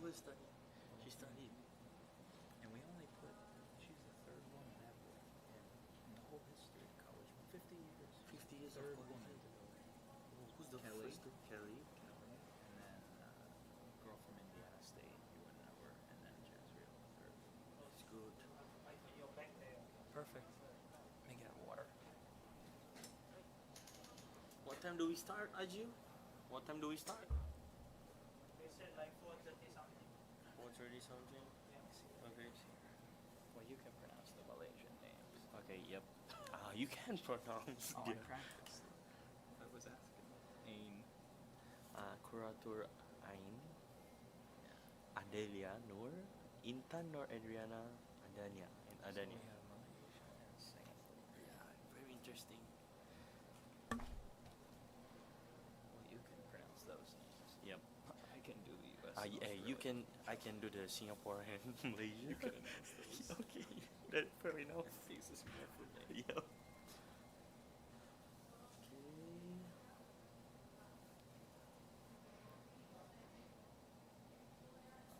was studying. She studied. And we only put, she's the third woman ever in the whole history of college. 50 years. 50 years Third of woman college. to go there. Who's the Kelly. first? Kelly. Kelly. And then girl from Indiana State, you would know her. And then Jezreel, the third. It's good. Perfect. Let me get water. What time do we start, Aju? What time do we start? They said like 4:30 something. 4:30 something. Okay. Well, you can pronounce the Malaysian names. Okay. Yep. You can pronounce. Oh, I practiced. I was asking. Ain. Kuratur Ain. Adelia Nur. Intan Nur Adriana Adania and So Adania. we have Malaysia and Singapore. Yeah, very interesting. Well, you can pronounce those names. Yep. I can do the U.S. I Australia. can do the Singapore and Malaysia. You can announce those. Okay, that's fair enough. This is more for me. Yep. Okay.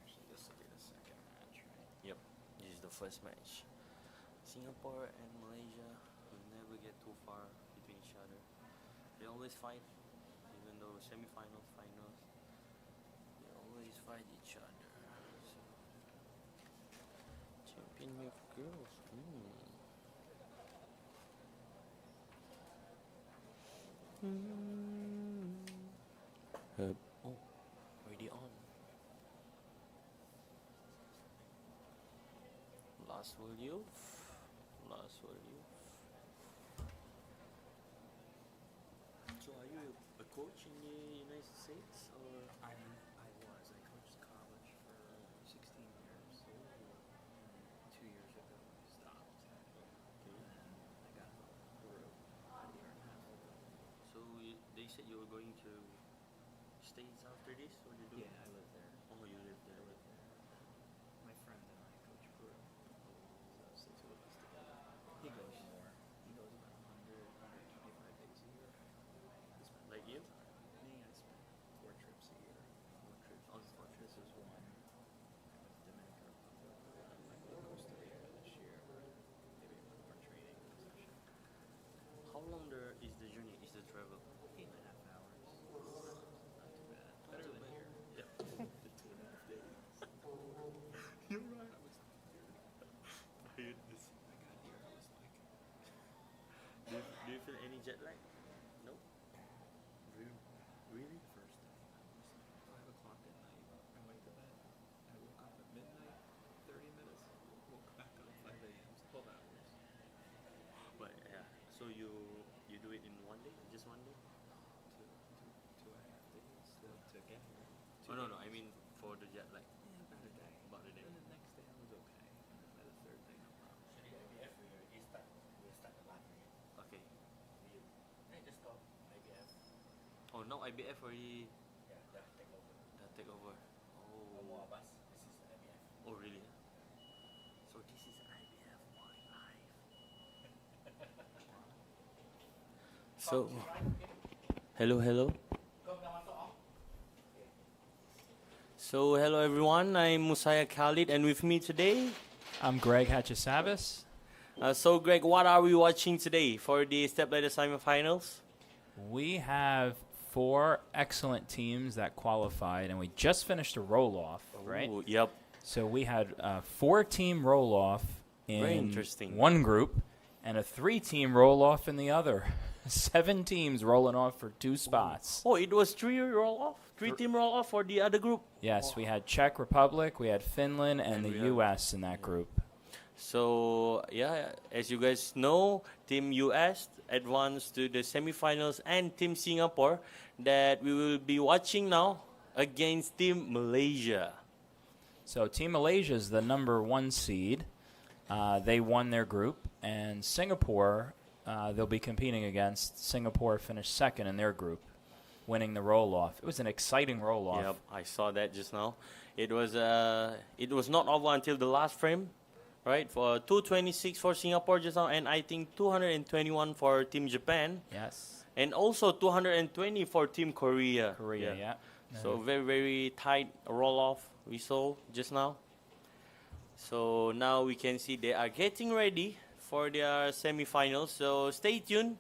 Actually, this will be the second match, right? Yep. This is the first match. Singapore and Malaysia will never get too far between each other. They always fight, even though semi-finals, finals, they always fight each other. So, champion of girls. Oh, already on. Last World Youth. Last World Youth. So are you a coach in the United States or? I was. I coached college for 16 years. And 2 years ago, I stopped. And then I got Peru a year and a half ago. So they said you were going to States after this, or did you? Yeah, I live there. Oh, you live I there. live there. My friend and I coach Peru. So it's the two of us together. He goes more. He goes about 100, 125 days a year. I spend Like a lot you? of time. Me, I spend 4 trips a year. 4 trips. Oh, 4 This trips. is one. I went to Dominican Republic. I might go to Costa Rica this year. Maybe one more training session. How long there is the journey? Is the travel? 8.5 hours. Not too bad. Better than here. Yeah. The 2.5 days. You're right. I was Do you, I got here. I was like, do you feel any jet lag? No. Really? first day, I was 5 o'clock at night. I went to bed. I woke up at midnight, 30 minutes. Woke back up at 5 a.m. It's 12 hours. But yeah. So you do it in one day? Just one day? 2.5 days to get here. Oh no, I mean for the jet lag. Yeah, about a day. About a day. And the next day I was okay. And then by the third day, no problem. IBF we start the live again. Okay. Then just stop IBF. Oh, now IBF already Yeah, that take over. take over. No Oh. more of us. This is IBF. Oh really? So this is IBF One Live. So, hello. So, hello everyone. I'm Musaya Khalid, and with me today. I'm Greg Hatchisabis. So, Greg, what are we watching today for the stepladder semifinals? We have 4 excellent teams that qualified, and we just finished a roll-off, right? Ooh, yep. So we had a 4-team roll-off Very in interesting. one group and a 3-team roll-off in the other. 7 teams rolling off for 2 spots. Oh, it was 3 roll off, 3-team roll off for the other group. Yes, we had Czech Republic, we had Finland, and And the we had- U.S. in that group. So, yeah, as you guys know, Team US advanced to the semifinals, and Team Singapore that we will be watching now against Team Malaysia. So Team Malaysia is the number 1 seed. They won their group, and Singapore, they'll be competing against. Singapore finished second in their group, winning the roll-off. It was an exciting roll-off. Yep, I saw that just now. It was not over until the last frame, right? For 226 for Singapore just now, and I think 221 for Team Japan, Yes. and also 220 for Team Korea. Korea, yeah. So very tight roll off we saw just now. So now we can see they are getting ready for their semi-finals. So stay tuned,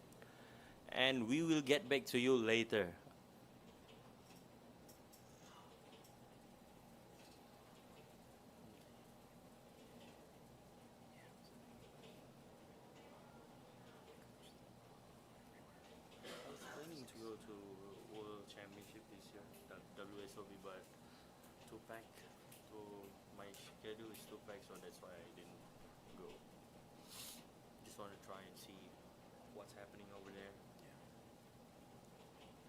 and we will get back to you later. I was planning to go to World Championship this year, the WSOB, but too packed. To my schedule is too packed, so that's why I didn't go. Just want to try and see what's happening over there.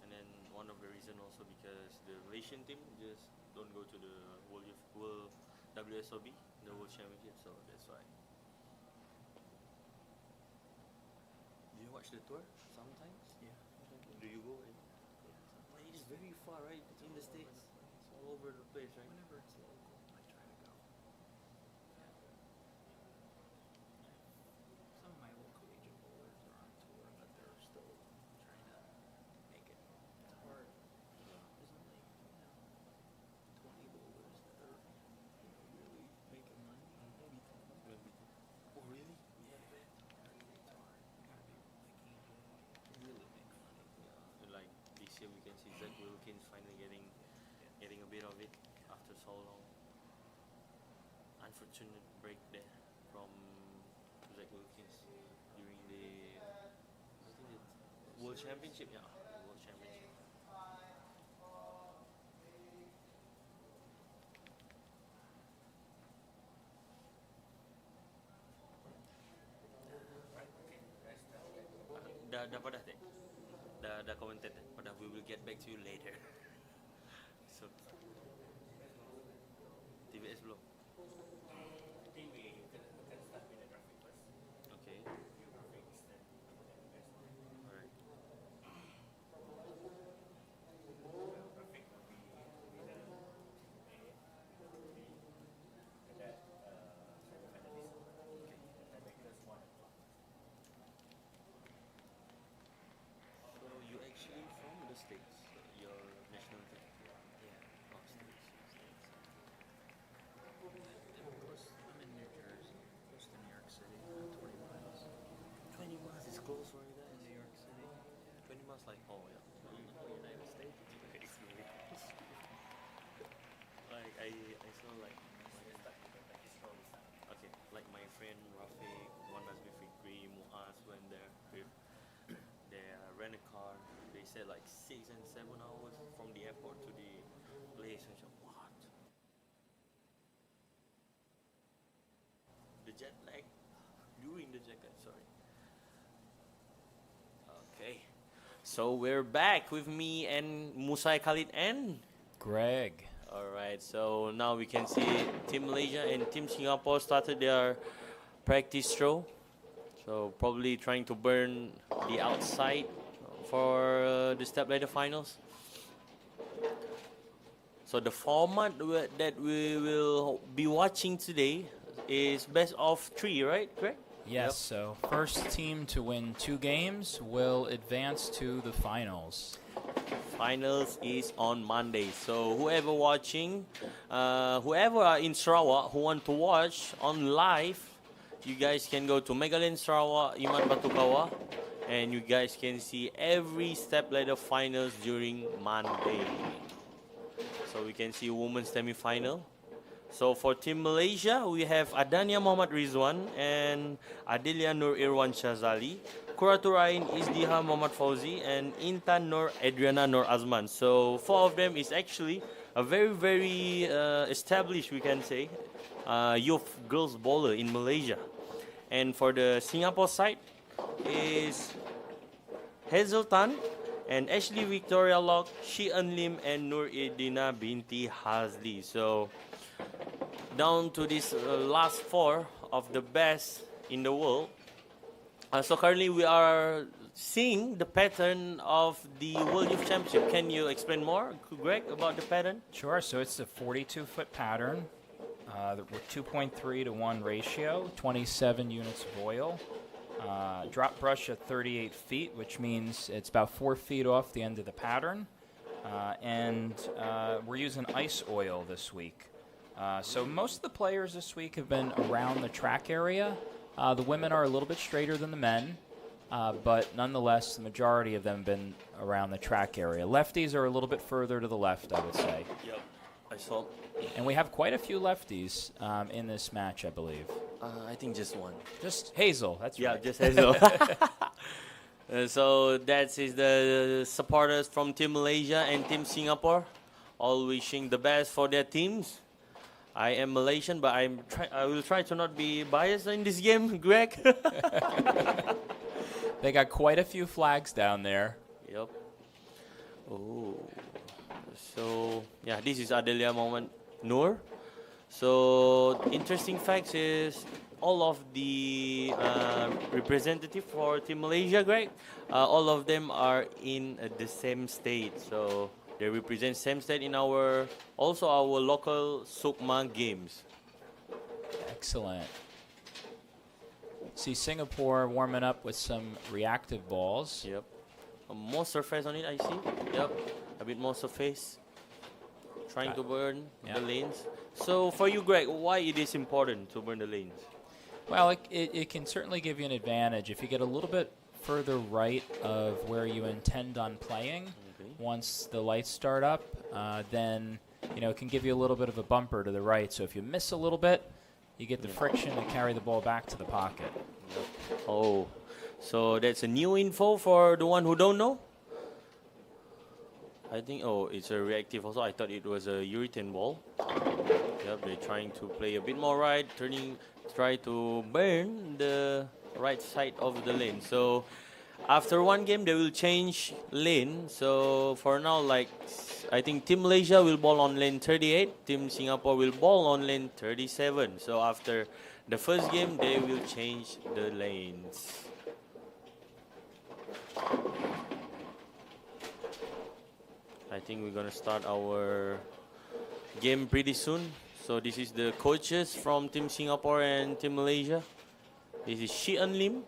And then one of the reason also because the Malaysian team just don't go to the World WSOB, the World Championship, so that's why. Do you watch the tour sometimes? Yeah. Do you go? But it is very far, right? In the States. It's all over the place, right? Whenever it's local, I try to go. Some of my local collegiate bowlers are on tour, but they're still trying to make it. It's hard. There's only, 20 bowlers that are, really making money. Maybe 10. Oh, really? Yeah. It's hard. You gotta be really make money. Yeah. And like this year we can see Zach Wilkins finally getting a bit of it after so long. Unfortunate break there from Zach Wilkins during the I think it's World Championship, yeah. World Championship. Dah pada tak? Dah commented tak? Pada we will get back to you later. So TVS belum? I think we can start with the graphic first. Okay. Few graphics, then invest. Alright. Graphic will be winner A, B, and that semi-finalist. Okay. The tiebreakers 1 and 2. So you actually from the States? Your nationality? Yeah. Oh, States. I'm in New Jersey, close to New York City, 20 miles. 20 miles is close for you In guys. New York City. 20 miles like, oh yeah. United States. Like I saw like Start with the practice roll this time. okay, like my friend Rafiq, Wanas Bifikri, Muaz went there with their rent a car. They said like 6 and 7 hours from the airport to the place. I said, what? The jet lag during the jet lag, sorry. Okay. So we're back with me and Musai Khalid and Greg. alright, so now we can see Team Malaysia and Team Singapore started their practice throw. So probably trying to burn the outside for the step ladder finals. So the format that we will be watching today is best of 3, right, Greg? Yes, so first team to win 2 games will advance to the finals. Finals is on Monday. So whoever watching, whoever are in Sarawak who want to watch on live, you guys can go to Megalin Sarawak, Iman Batukawa, and you guys can see every step ladder finals during Monday. So we can see women's semi-final. So for Team Malaysia, we have Adania Muhammad Rizwan and Adelia Nur Irwan Shazali. Kuraturain Izdiha Muhammad Fauzi and Intan Nur Adriana Nur Azman. So 4 of them is actually a very established, we can say, youth girls bowler in Malaysia. And for the Singapore side is Hazel Tan and Ashley Victoria Locke, Shi En Lim and Nur Edina binti Hazli. So down to this last 4 of the best in the world. So currently we are seeing the pattern of the World Youth Championship. Can you explain more, Greg, about the pattern? Sure, so it's a 42-foot pattern with 2.3 to 1 ratio, 27 units of oil. Drop brush at 38 feet, which means it's about 4 feet off the end of the pattern. and we're using ice oil this week. So most of the players this week have been around the track area. The women are a little bit straighter than the men, but nonetheless, the majority of them have been around the track area. Lefties are a little bit further to the left, I would say. Yep. I saw. And we have quite a few lefties in this match, I believe. I think just one. Just Hazel, that's Yeah, right. just Hazel. So that is the supporters from Team Malaysia and Team Singapore, all wishing the best for their teams. I am Malaysian, but I will try to not be biased in this game, Greg. They got quite a few flags down there. Yep. Oh. So yeah, this is Adelia Mohamed Noor. So interesting facts is all of the representative for Team Malaysia, Greg, all of them are in the same state. So they represent same state in our local Sukma games. Excellent. See Singapore warming up with some reactive balls. Yep. More surface on it, I see. Yep. A bit more surface. Trying to burn the lanes. So for you, Greg, why it is important to burn the lanes? Well, it can certainly give you an advantage. If you get a little bit further right of where you intend on playing, once the lights start up, then it can give you a little bit of a bumper to the right. So if you miss a little bit, you get the friction to carry the ball back to the pocket. Oh, so that's a new info for the one who don't know? I think, it's a reactive also. I thought it was a urethane ball. Yep, they're trying to play a bit more right, try to burn the right side of the lane. So after one game, they will change lane. So for now, I think Team Malaysia will ball on lane 38. Team Singapore will ball on lane 37. So after the first game, they will change the lanes. I think we're going to start our game pretty soon. So this is the coaches from Team Singapore and Team Malaysia. This is Shi En Lim.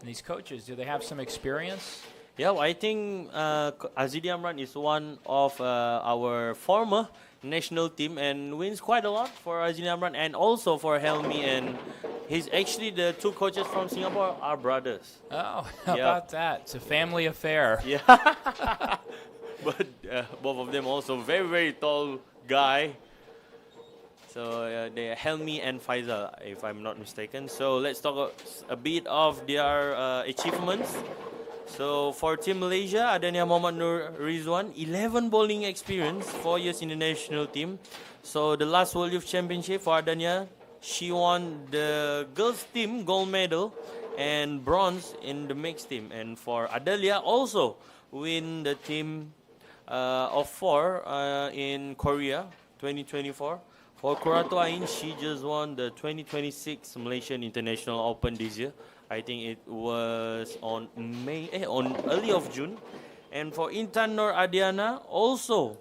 And these coaches, do they have some experience? Yeah, I think Azidi Amran is one of our former national team and wins quite a lot for Azidi Amran and also for Helmi, and he's actually the two coaches from Singapore are brothers. Oh, how about that? It's a family affair. Yeah. But both of them also very, very tall guy. So they Helmi and Faisal, if I'm not mistaken. So let's talk a bit of their achievements. So for Team Malaysia, Adania Mohamed Nur Rizwan, 11 bowling experience, 4 years in the national team. So the last World Youth Championship for Adania, she won the girls team gold medal and bronze in the mixed team. And for Adelia also win the team of 4 in Korea 2024. For Kurato Ain, she just won the 2026 Malaysian International Open this year. I think it was on early of June. And for Intan Nur Adiana, also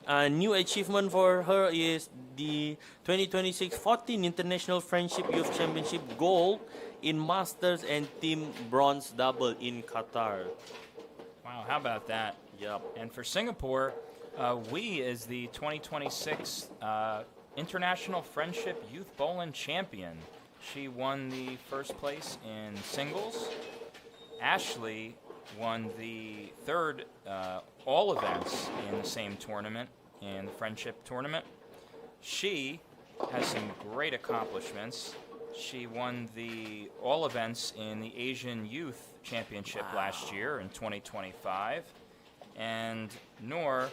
a new achievement for her is the 2026 14 International Friendship Youth Championship gold in Masters and team bronze double in Qatar. Wow, how about that? Yep. And for Singapore, Wee is the 2026 International Friendship Youth Bowling Champion. She won the first place in singles. Ashley won the third all events in the same tournament, in the friendship tournament. She has some great accomplishments. She won the all events in the Asian Youth Championship last year in 2025. And Noor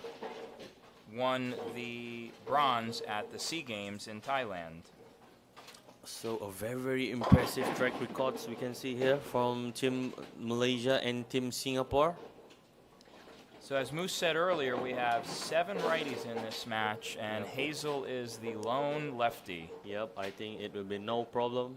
won the bronze at the SEA Games in Thailand. So a very, very impressive track records we can see here from Team Malaysia and Team Singapore. So as Moose said earlier, we have 7 righties in this match, and Hazel is the lone lefty. Yep, I think it will be no problem.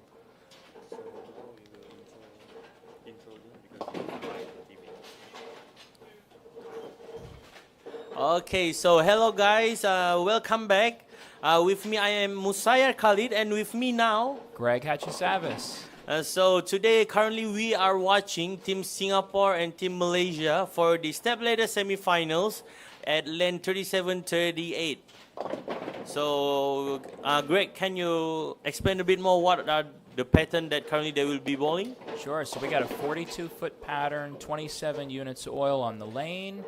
Okay, so hello guys, welcome back. With me, I am Musayyar Khalid, and with me now. Greg Hatchisavis. So today, currently, we are watching Team Singapore and Team Malaysia for the stepladder semifinals at lane 37-38. So, Greg, can you explain a bit more what are the pattern that currently they will be bowling? Sure. So we got a 42-foot pattern, 27 units of oil on the lane,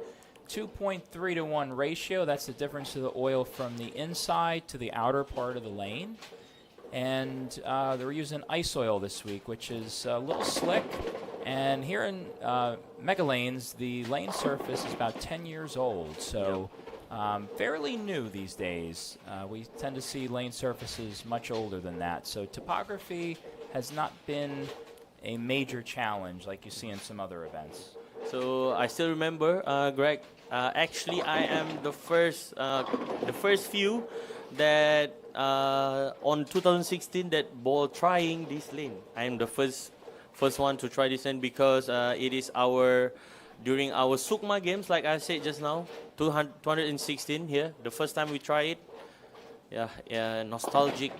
2.3 to 1 ratio. That's the difference of the oil from the inside to the outer part of the lane. And they were using ice oil this week, which is a little slick. And here in Mega Lanes, the lane surface is about 10 years old, so fairly new these days. We tend to see lane surfaces much older than that. So topography has not been a major challenge like you see in some other events. So I still remember, Greg. Actually, I am the first few that on 2016 that ball trying this lane. I am the first one to try this lane because it is during our Sukma games, like I said just now, 216 here. The first time we try it, yeah, nostalgic.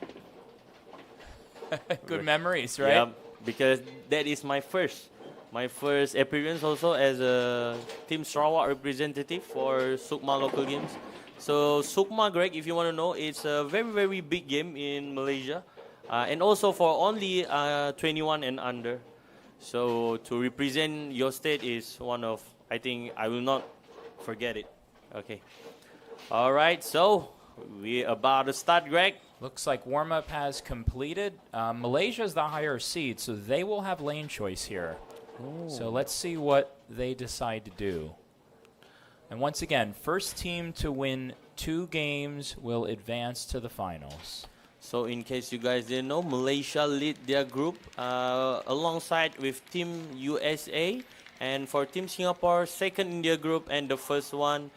Good memories, right? Yeah, because that is my first appearance also as a Team Sarawak representative for Sukma local games. So Sukma, Greg, if you want to know, it's a very, very big game in Malaysia, and also for only 21 and under. So to represent your state is one of, I think I will not forget it. Okay. All right, so we're about to start, Greg. Looks like warm-up has completed. Malaysia is the higher seed, so they will have lane choice here. Ooh. So let's see what they decide to do. And once again, first team to win 2 games will advance to the finals. So in case you guys didn't know, Malaysia lead their group alongside with Team USA. And for Team Singapore, second in their group, and the first one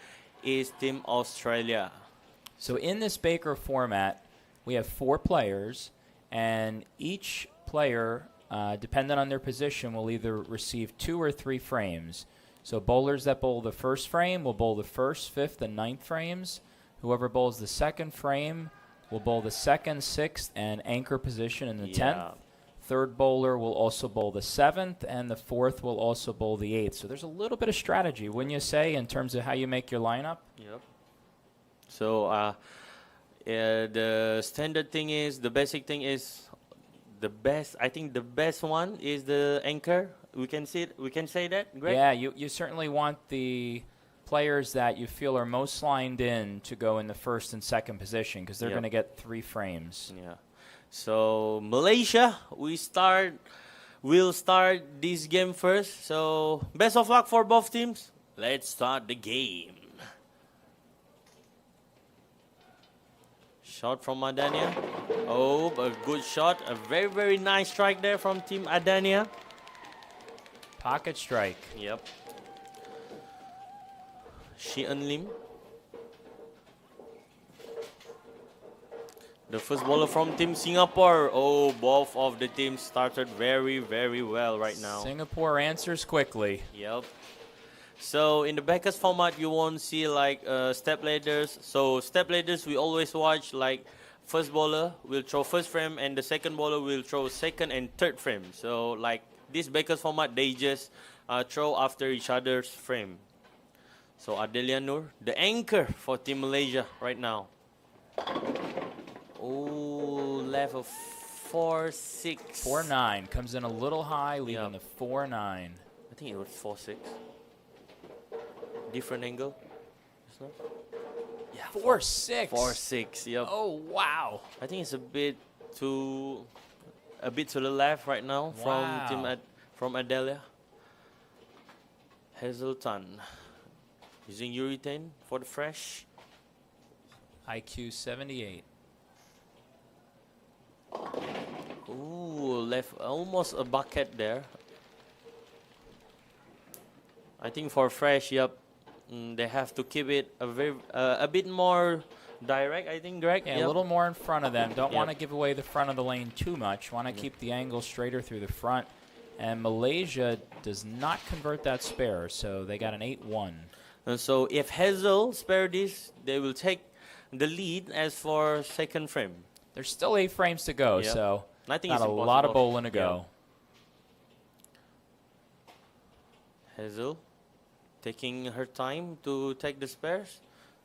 is Team Australia. So in this Baker format, we have 4 players, and each player, dependent on their position, will either receive 2 or 3 frames. So bowlers that bowl the first frame will bowl the first, fifth, and ninth frames. Whoever bowls the second frame will bowl the second, sixth, and anchor position in the 10th. Third bowler will also bowl the 7th, and the 4th will also bowl the 8th. So there's a little bit of strategy, wouldn't you say, in terms of how you make your lineup? Yep. So the standard thing is, the basic thing is, the best. I think the best one is the anchor. We can say that, Greg? Yeah, you certainly want the players that you feel are most lined in to go in the first and second position because they're going to get 3 frames. Yeah. So Malaysia, we'll start this game first. So best of luck for both teams. Let's start the game. Shot from Adania. Oh, a good shot. A very, very nice strike there from Team Adania. Pocket strike. Yep. Sheehan Lim. The first bowler from Team Singapore. Oh, both of the teams started very, very well right now. Singapore answers quickly. Yep. So in the backers format, you won't see like step ladders. So step ladders, we always watch like first bowler will throw first frame and the second bowler will throw second and third frame. So like this backers format, they just throw after each other's frame. So Adelia Nur, the anchor for Team Malaysia right now. Oh, left of 4-6. 4-9 comes in a little high, leaving the 4-9. I think it was 4-6. Different angle. Yeah, 4-6. 4-6. Yep. Oh wow! I think it's a bit to the left right now from Adelia. Hazelton using urethane for the fresh. IQ 78. Ooh, left almost a bucket there. I think for fresh, yep. They have to keep it a bit more direct, I think, Greg. Yeah, a little more in front of them. Don't want to give away the front of the lane too much. Want to keep the angle straighter through the front. And Malaysia does not convert that spare, so they got an 8-1. And so if Hazel spare this, they will take the lead as for second frame. There's still 8 frames to go, Yep. so I think not it's a lot of impossible. bowling to go. Hazel taking her time to take the spares.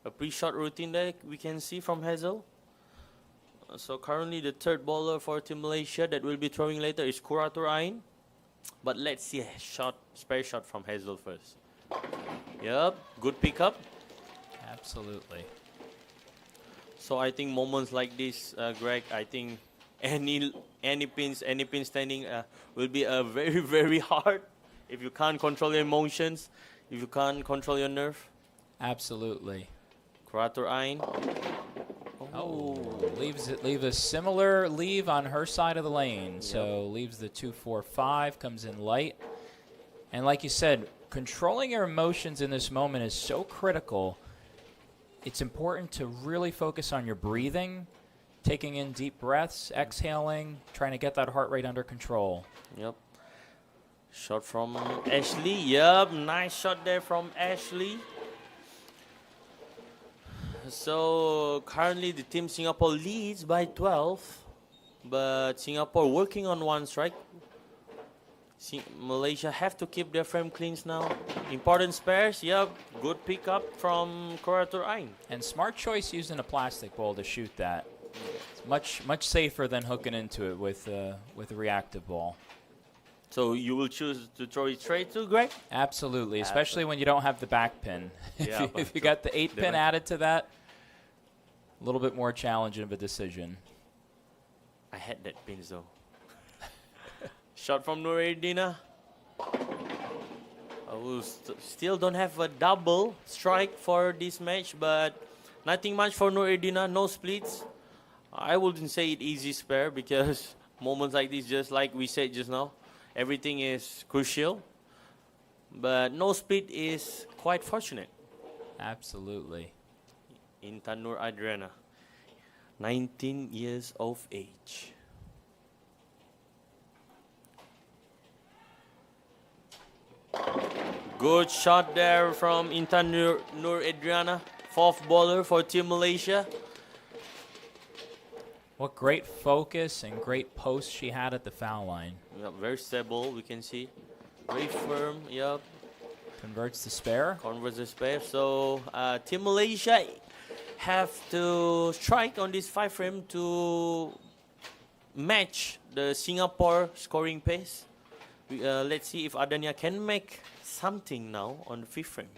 A pre-shot routine that we can see from Hazel. So currently the third bowler for Team Malaysia that will be throwing later is Kuratur Ain. But let's see a spare shot from Hazel first. Yep, good pickup. Absolutely. So I think moments like this, Greg, I think any pin standing will be very, very hard if you can't control your emotions, if you can't control your nerve. Absolutely. Kuratur Ain. Oh, leave a similar leave on her side of the lane. Yep. So leaves the 2-4-5, comes in light. And like you said, controlling your emotions in this moment is so critical. It's important to really focus on your breathing, taking in deep breaths, exhaling, trying to get that heart rate under control. Yep. Shot from Ashley. Yep, nice shot there from Ashley. So currently the team Singapore leads by 12, but Singapore working on one strike. Malaysia have to keep their frame cleans now. Important spares. Yep, good pickup from Kuratur Ain. And smart choice using a plastic ball to shoot that. It's much safer than hooking into it with a reactive ball. So you will choose to throw it straight to Greg? Absolutely, especially when you don't have the back pin. Yeah, if you got the 8 pin Different. added to that, a little bit more challenging of a decision. I had that pin though. Shot from Nureddina. I will still don't have a double strike for this match, but nothing much for Nureddina. No splits. I wouldn't say it easy spare because moments like this, just like we said just now, everything is crucial. But no split is quite fortunate. Absolutely. Intan Nur Adriana, 19 years of age. Good shot there from Intan Nur Adriana, fourth bowler for Team Malaysia. What great focus and great post she had at the foul line. Yep, very stable, we can see. Very firm, yep. Converts to spare. Converts the spare. So Team Malaysia have to strike on this 5 frame to match the Singapore scoring pace. Let's see if Adania can make something now on the 5th frame.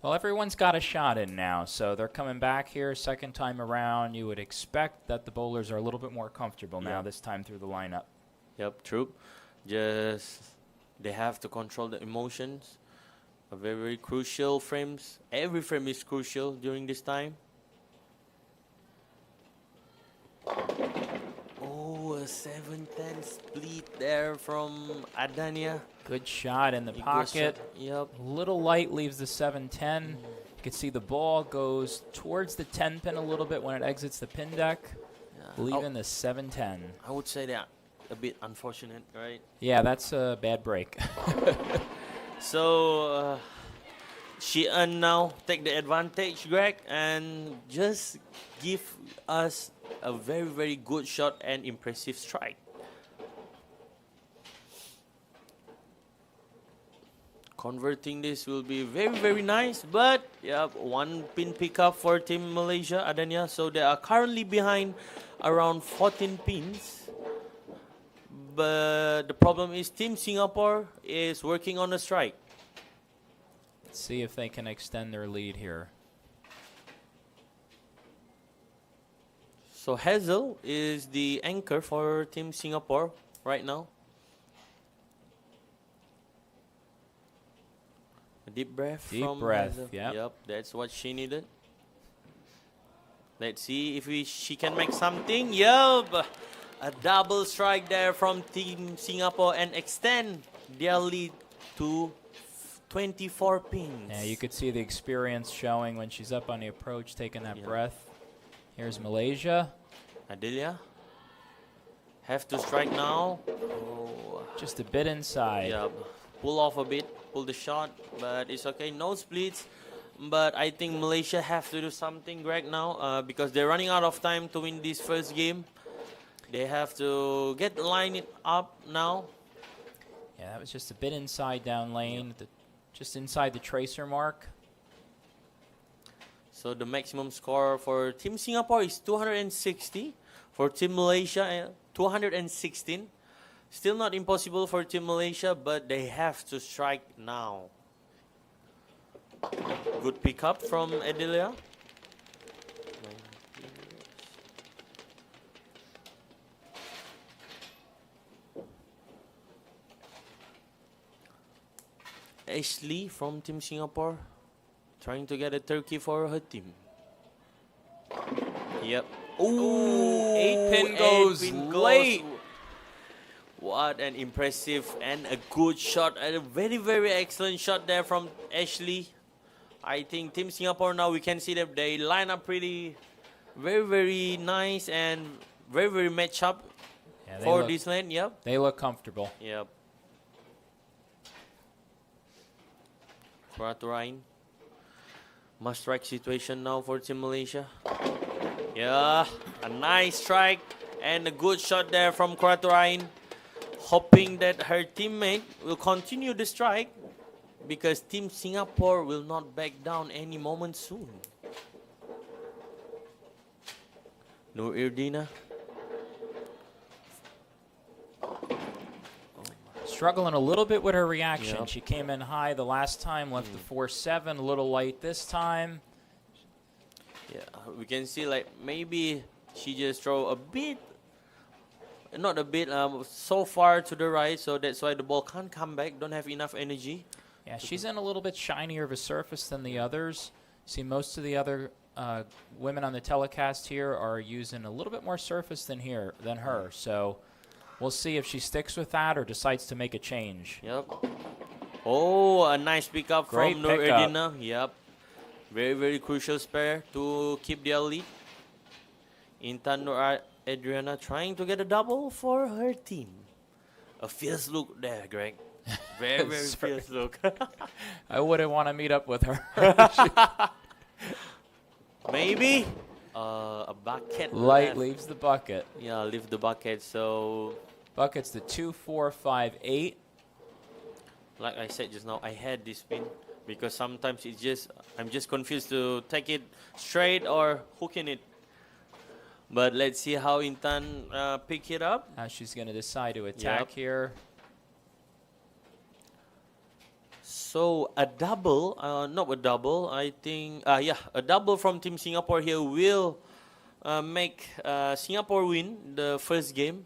Well, everyone's got a shot in now, so they're coming back here second time around. You would expect that the bowlers are a little bit more comfortable now this time through the lineup. Yep, true. Just they have to control the emotions. A very, very crucial frames. Every frame is crucial during this time. Oh, a 7-10 split there from Adania. Good shot in the A good pocket. shot. Yep. A little light leaves the 7-10. You can see the ball goes towards the 10 pin a little bit when it exits the pin deck, leaving the 7-10. I would say that a bit unfortunate, right? Yeah, that's a bad break. So Sheehan now take the advantage, Greg, and just give us a very, very good shot and impressive strike. Converting this will be very, very nice, but yeah, 1 pin pickup for Team Malaysia, Adania. So they are currently behind around 14 pins. But the problem is Team Singapore is working on a strike. Let's see if they can extend their lead here. So Hazel is the anchor for Team Singapore right now. A deep breath Deep from breath, Hazel. yep. Yep, that's what she needed. Let's see if she can make something. Yup, a double strike there from Team Singapore and extend their lead to 24 pins. Yeah, you could see the experience showing when she's up on the approach, taking that breath. Here's Malaysia. Adelia have to strike now. Oh. Just a bit inside. Yeah, pull off a bit, pull the shot, but it's okay. No splits. but I think Malaysia have to do something, Greg, now because they're running out of time to win this first game. They have to get the line it up now. Yeah, that was just a bit inside down lane, just inside the tracer mark. So the maximum score for Team Singapore is 260. For Team Malaysia, 216. Still not impossible for Team Malaysia, but they have to strike now. Good pickup from Adelia. Ashley from Team Singapore trying to get a turkey for her team. Yep. Ooh, 8-pin goes late. What an impressive and a good shot. A very, very excellent shot there from Ashley. I think Team Singapore now, we can see that they line up pretty, very, very nice and very, very match up for this lane. Yep. They look comfortable. Yep. Kuraturain. Must strike situation now for Team Malaysia. Yeah, a nice strike and a good shot there from Kuraturain. Hoping that her teammate will continue the strike because Team Singapore will not back down any moment soon. Nur Irdina. Struggling a little bit with her reaction. Yep. She came in high the last time, left the 4-7, a little light this time. Yeah, we can see like maybe she just throw a bit, not a bit, so far to the right, so that's why the ball can't come back, don't have enough energy. Yeah, she's in a little bit shinier of a surface than the others. See, most of the other women on the telecast here are using a little bit more surface than her. So we'll see if she sticks with that or decides to make a change. Yep. Oh, a nice pickup Great from Nur pickup. Erdina. Yep. Very, very crucial spare to keep their lead. Intan Nur Adriana trying to get a double for her team. A fierce look there, Greg. Very, very Sorry. fierce look. I wouldn't want to meet up with her. Maybe a bucket. Light left. leaves the bucket. Yeah, leave the bucket. So, Bucket's the 2-4-5-8. like I said just now, I had this spin because sometimes I'm just confused to take it straight or hooking it. But let's see how Intan pick it up. Now she's going to decide to attack here. So a double, not a double, I think, a double from Team Singapore here will make Singapore win the first game.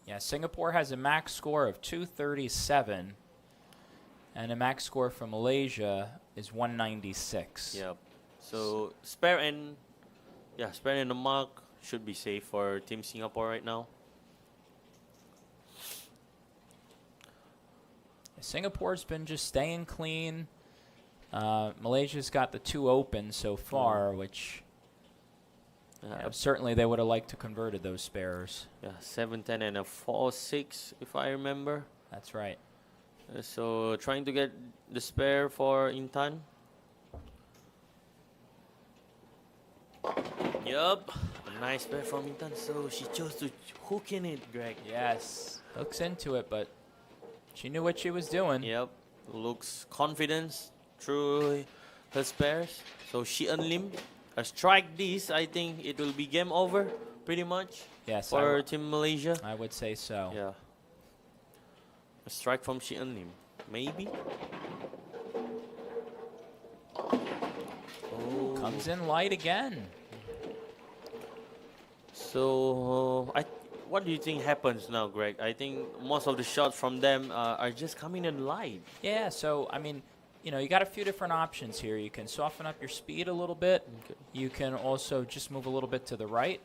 Yeah, Singapore has a max score of 237, and a max score for Malaysia is 196. Yep. So spare and the mark should be safe for Team Singapore right now. Singapore's been just staying clean. Malaysia's got the 2 open so far, which certainly they would have liked to converted those spares. Yeah, 7-10 and a 4-6 if I remember. That's right. So trying to get the spare for Intan. Yup, a nice spare from Intan. So she chose to hook in it, Greg. Yes. Hooks into it, but she knew what she was doing. Yep, looks confidence through her spares. So she unlim. A strike this, I think it will be game over pretty much. Yes, for Team Malaysia. I would say so. Yeah. A strike from Shi Lim. Maybe. Oh. Comes in light again. So what do you think happens now, Greg? I think most of the shots from them are just coming in light. Yeah, so, I mean, you got a few different options here. You can soften up your speed a little bit. Okay. You can also just move a little bit to the right.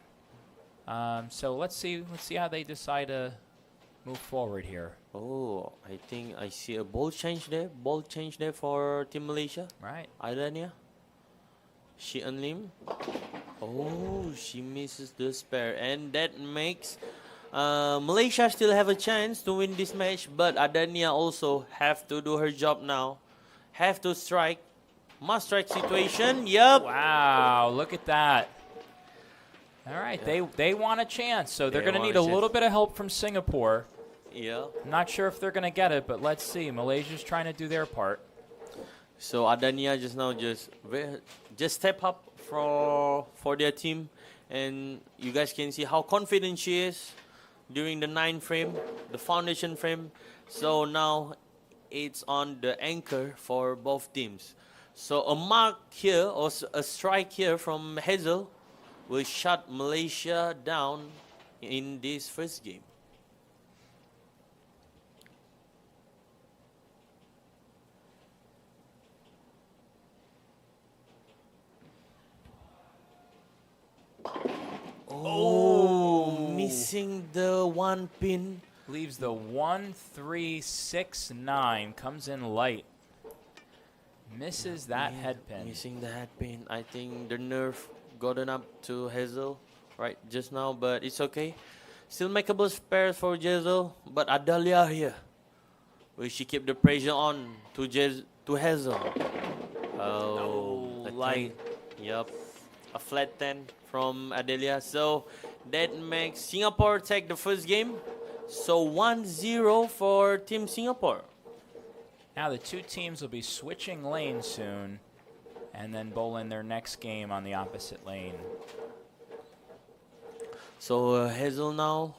So let's see how they decide to move forward here. Oh, I think I see a ball change there. Ball change there for Team Malaysia. Right. Aidania. Shi Lim. Oh, she misses the spare. And that makes Malaysia still have a chance to win this match. But Adania also have to do her job now. Have to strike Must strike situation. Yep. Wow, look at that. All right, they want a chance, so they're They going to want need a a little chance. bit of help from Singapore. Yeah. I'm not sure if they're going to get it, but let's see. Malaysia's trying to do their part. So Adania just now just step up for their team, and you guys can see how confident she is during the 9 frame, the foundation frame. So now it's on the anchor for both teams. So a mark here or a strike here from Hazel will shut Malaysia down in this first game. Oh, missing the 1 pin. Leaves the 1-3-6-9. Comes in light. Misses that Yeah, head pin. Missing the head pin. I think the nerve gotten up to Hazel right just now, but it's okay. Still makeable pairs for Hazel, but Adalia here. Will she keep the pressure on to Hazel? Oh, a 10. light. Yup. A flat 10 from Adelia. So that makes Singapore take the first game. So 1-0 for Team Singapore. Now the two teams will be switching lanes soon and then bowl in their next game on the opposite lane. So Hazel now,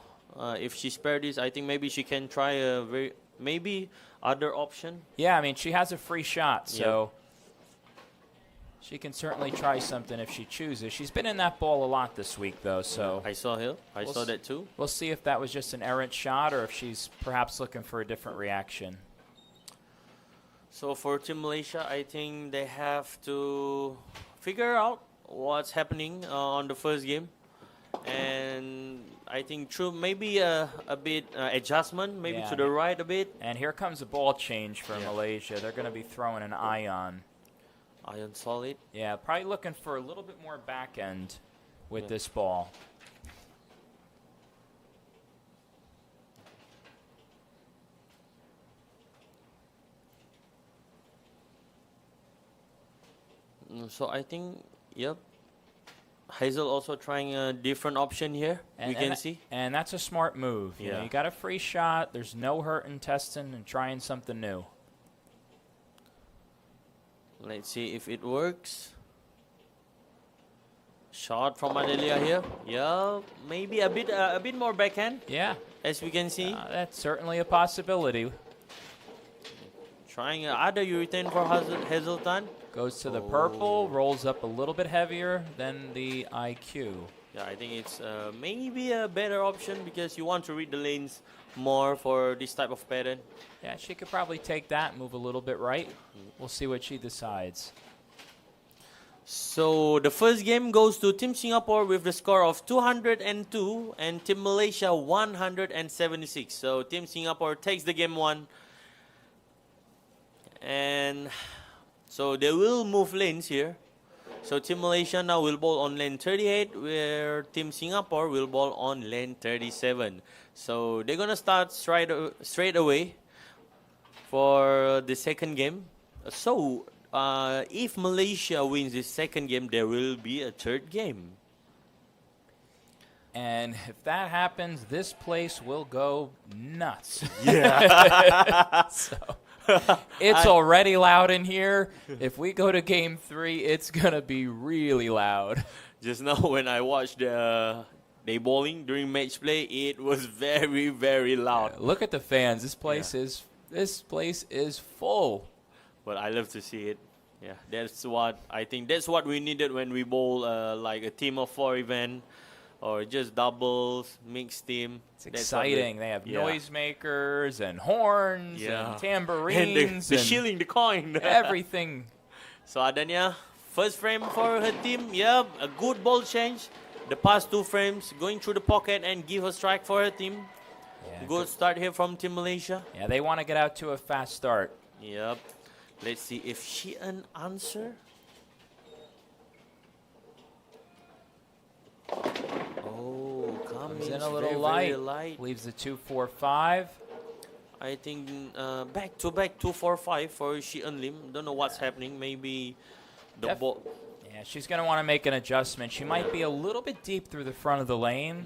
if she spared this, I think maybe she can try a maybe other option. Yeah, I mean, she has a free shot, so she can certainly try something if she chooses. She's been in that ball a lot this week, though, so I saw her. I We'll saw s- that too. we'll see if that was just an errant shot or if she's perhaps looking for a different reaction. So for Team Malaysia, I think they have to figure out what's happening on the first game. And I think through maybe a bit adjustment, maybe Yeah. to the right a bit. And here comes a ball change for Yeah. Malaysia. They're going to be throwing an ion. Iron solid. Yeah, probably looking for a little bit more back end with Yeah. this ball. So I think, yep. Hazel also trying a different option here. We can see. And that's a smart move. You know, Yeah. you got a free shot. There's no hurt in testing and trying something new. Let's see if it works. Shot from Adelia here. Yeah, maybe a bit more backhand, Yeah, as we can see. that's certainly a possibility. Trying other urethane for Hazelton. Goes to the purple, rolls up a little bit heavier than the IQ. Yeah, I think it's maybe a better option because you want to read the lanes more for this type of pattern. Yeah, she could probably take that, move a little bit right. We'll see what she decides. So the first game goes to Team Singapore with the score of 202 and Team Malaysia 176. So Team Singapore takes the game 1. And so they will move lanes here. So Team Malaysia now will bowl on lane 38, where Team Singapore will bowl on lane 37. So they're gonna start straight away for the second game. So if Malaysia wins this second game, there will be a third game. And if that happens, this place will go nuts. Yeah. So, it's already loud in here. If we go to game 3, it's going to be really loud. Just now when I watched the day bowling during match play, it was very, very loud. Look at the fans. This place is full. But I love to see it. Yeah, that's what I think. That's what we needed when we bowl like a team of 4 event or just doubles, mixed team. It's That's what exciting. They have yeah. noisemakers and horns Yeah. and tambourines And the shilling, the coin. everything. So Adania, first frame for her team. Yeah, a good ball change. The past 2 frames, going through the pocket and give a strike for her team. Yeah, Good start here from Team Malaysia. Yeah, they want to get out to a fast start. Yep. Let's see if she an answer. Oh, Comes comes in a little very, light. very light. Leaves the 2-4-5. I think back to back 2-4-5 for Shi Eun Lim. Don't know what's happening. Maybe The Def- ball. Yeah, she's going to want to make an adjustment. She might be a little bit deep through the front of the lane.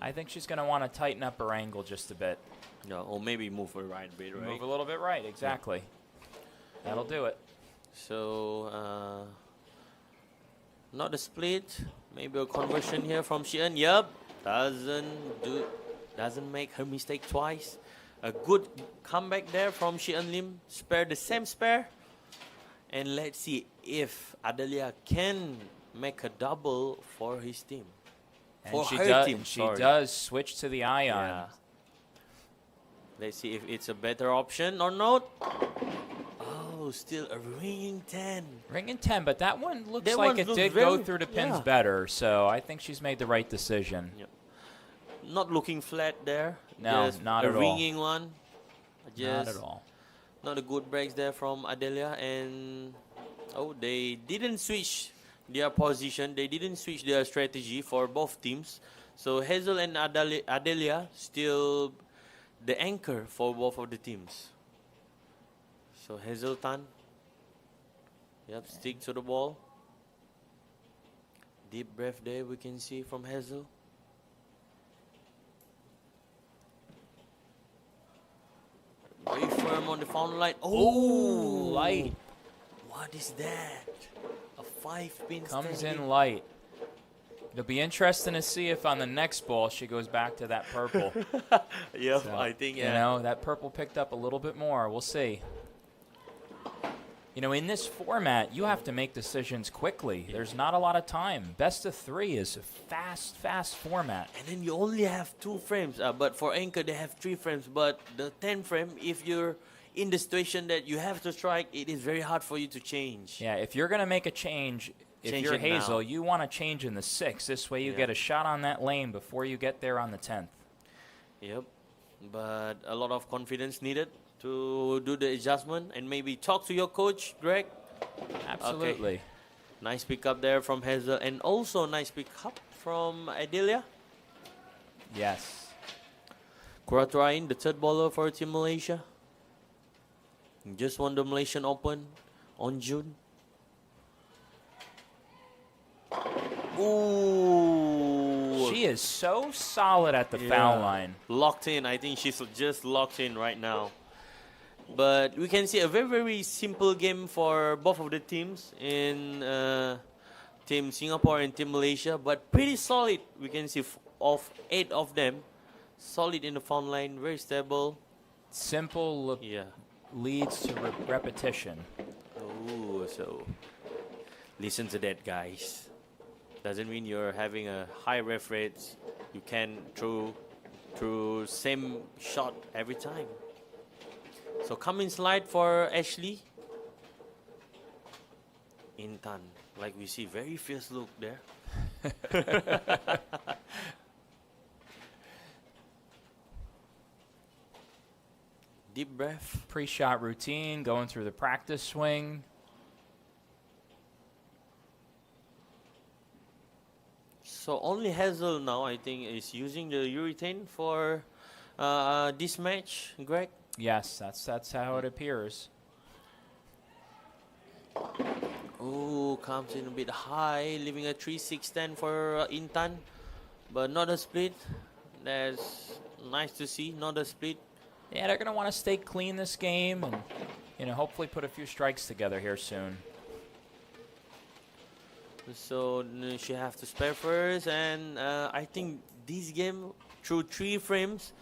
I think she's going to want to tighten up her angle just a bit. No, or maybe move her right a bit, right? Move a little bit right, exactly. That'll do it. So, not a split. Maybe a conversion here from Sheehan. Yep. Doesn't make her mistake twice. A good comeback there from Sheehan Lim. Spare the same spare. And let's see if Adelia can make a double for his team. And For she, her team, she sorry. does switch to the ion. Yeah. Let's see if it's a better option or not. Oh, still a ringing 10. Ring in 10, but that one looks That like one it looks did go very- through the pins yeah. better, so I think she's made the right decision. Yep. Not looking flat there. No, Just not a at all. ringing one. Not Just at all. not a good breaks there from Adelia. And they didn't switch their position. They didn't switch their strategy for both teams. So Hazel and Adelia still the anchor for both of the teams. So Hazel Tan. Yep, stick to the ball. Deep breath there we can see from Hazel. Very firm on the foul line. Oh, light. What is that? A 5-pin Comes standing. in light. It'll be interesting to see if on the next ball she goes back to that purple. Yep, So, I think You know, that purple picked up a little bit more. We'll see. You know, in this format, you have to make decisions quickly. There's not a lot of time. Best of 3 is a fast format. And then you only have 2 frames. But for Anchor, they have 3 frames. But the 10 frame, if you're in the situation that you have to strike, it is very hard for you to change. Yeah, if you're going to make a change, if Change you're it now. Hazel, you want to change in the 6th. This way you Yeah. get a shot on that lane before you get there on the 10th. Yep. But a lot of confidence needed to do the adjustment and maybe talk to your coach, Greg. Absolutely. Nice pickup there from Hazel, and also nice pickup from Adelia. Yes. Kuraturain, the third bowler for Team Malaysia. Just won the Malaysian Open on June. Ooh. She is so solid at the foul line. Locked in. I think she's just locked in right now. But we can see a very, very simple game for both of the teams in Team Singapore and Team Malaysia. But pretty solid. We can see of 8 of them. Solid in the foul line. Very stable. Simple Yeah. leads to repetition. Oh, so listen to that, guys. Doesn't mean you're having a high ref rate. You can through same shot every time. So come in slide for Ashley. Intan, like we see, very fierce look there. Deep breath. Pre-shot routine, going through the practice swing. So only Hazel now, I think, is using the urethane for this match, Greg. Yes, that's how it appears. Oh, comes in a bit high, leaving a 3-6-10 for Intan, but not a split. That's nice to see, not a split. Yeah, they're going to want to stay clean this game and, you know, hopefully put a few strikes together here soon. So she have to spare first, and I think this game, through 3 frames,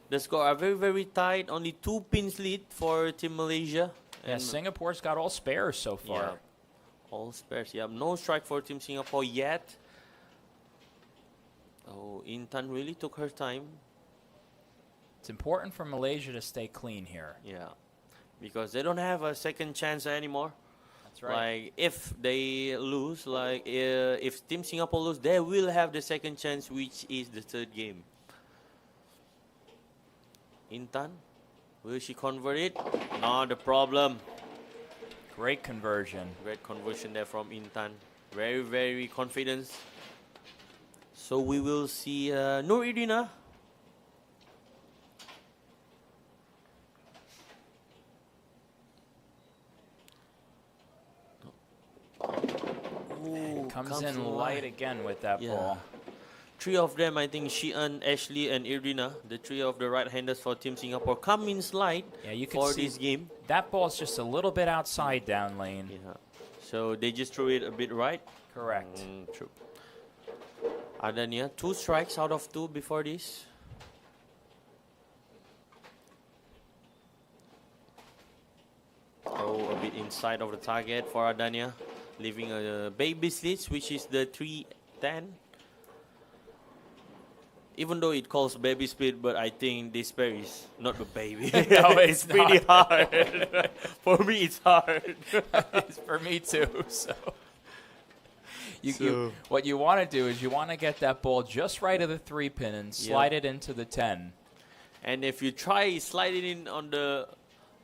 the score are very, very tight. Only 2 pins lead for Team Malaysia. Yeah, And Singapore's got all spares so far. yeah, all spares. Yeah, no strike for Team Singapore yet. Oh, Intan really took her time. It's important for Malaysia to stay clean here. Yeah, because they don't have a second chance anymore. That's right. Like if they lose, like if Team Singapore lose, they will have the second chance, which is the third game. Intan, will she convert it? Not the problem. Great conversion. Great conversion there from Intan. Very, very confident. So we will see Nur Irina. Comes in light again with that Yeah. ball. 3 of them, I think Sheehan, Ashley, and Irina, the 3 of the right-handers for Team Singapore, come in slide Yeah, you can for see this game. that ball's just a little bit outside down lane. Yeah. So they just threw it a bit right. Correct. True. Adania, 2 strikes out of 2 before this. Oh, a bit inside of the target for Adania, leaving a baby slits, which is the 310. Even though it calls baby split, but I think this pair is not a baby. No, it's it's pretty not. hard. For me, it's hard. It's for me too. So, what you want to do is you want to get that ball just right of the 3-pin and slide it into the 10. And if you try sliding in on the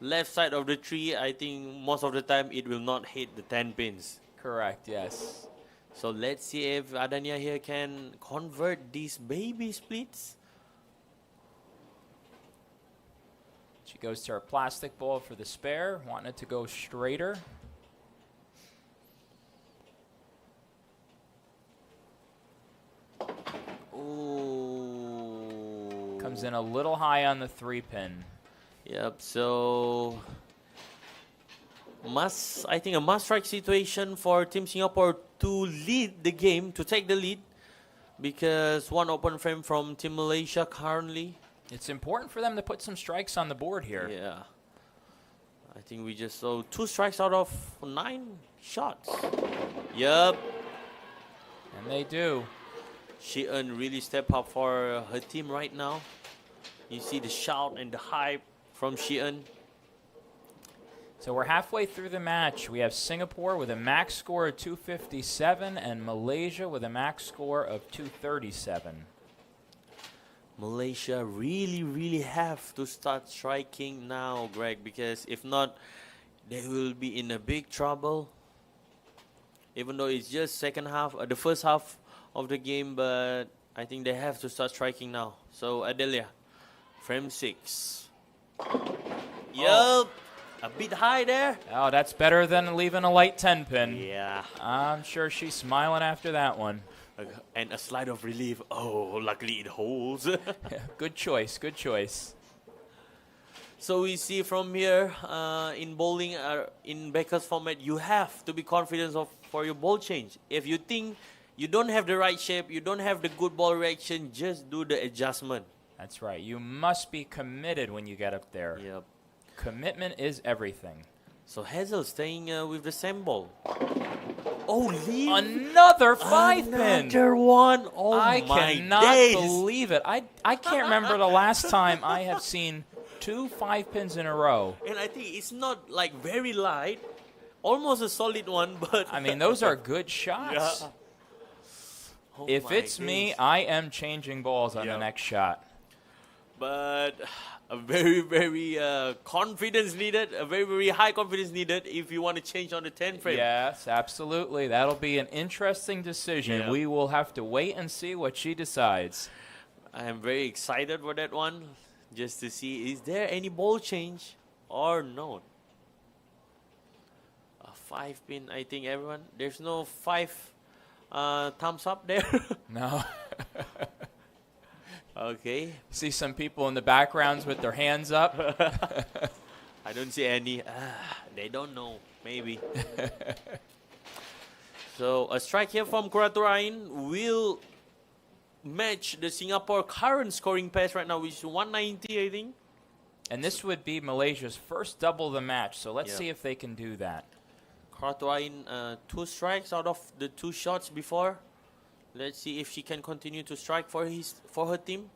left side of the tree, I think most of the time it will not hit the 10 pins. Correct. Yes. So let's see if Adania here can convert these baby splits. She goes to her plastic ball for the spare, wanting it to go straighter. Ooh. Comes in a little high on the 3-pin. Yep, so I think a must-strike situation for Team Singapore to lead the game, to take the lead, because one open frame from Team Malaysia currently. It's important for them to put some strikes on the board here. Yeah. I think we just saw 2 strikes out of 9 shots. Yep. And they do. Sheehan really step up for her team right now. You see the shout and the hype from Sheehan. So we're halfway through the match. We have Singapore with a max score of 257 and Malaysia with a max score of 237. Malaysia really have to start striking now, Greg, because if not, they will be in a big trouble. Even though it's just the first half of the game, but I think they have to start striking now. So Adelia, frame 6. Yup, a bit high there. Oh, that's better than leaving a light 10-pin. Yeah, I'm sure she's smiling after that one. and a slide of relief. Oh, luckily it holds. Good choice, good choice. So we see from here in bowling, in Becker's format, you have to be confident for your ball change. If you think you don't have the right shape, you don't have the good ball reaction, just do the adjustment. That's right. You must be committed when you get up there. Yep. Commitment is everything. So Hazel staying with the same ball. Oh, leave Another 5-pin. another one. Oh I my cannot days. believe it. I can't remember the last time I have seen 2 5-pins in a row. And I think it's not like very light, almost a solid one, but I mean, those are good shots. Yeah. Oh If my it's me, days. I am changing balls on the Yep. next shot. But a very confidence needed, a very high confidence needed if you want to change on the 10 frame. Yes, absolutely. That'll be an interesting decision. Yeah. We will have to wait and see what she decides. I am very excited for that one, just to see is there any ball change or not. A 5-pin, I think everyone. There's no 5 thumbs up there. No. Okay. See some people in the backgrounds with their hands up. I don't see any. They don't know. Maybe. So a strike here from Kuraturain will match the Singapore current scoring pace right now, which is 190, I think. And this would be Malaysia's first double of the match, so let's Yeah. see if they can do that. Kuraturain 2 strikes out of the 2 shots before. Let's see if she can continue to strike for her team.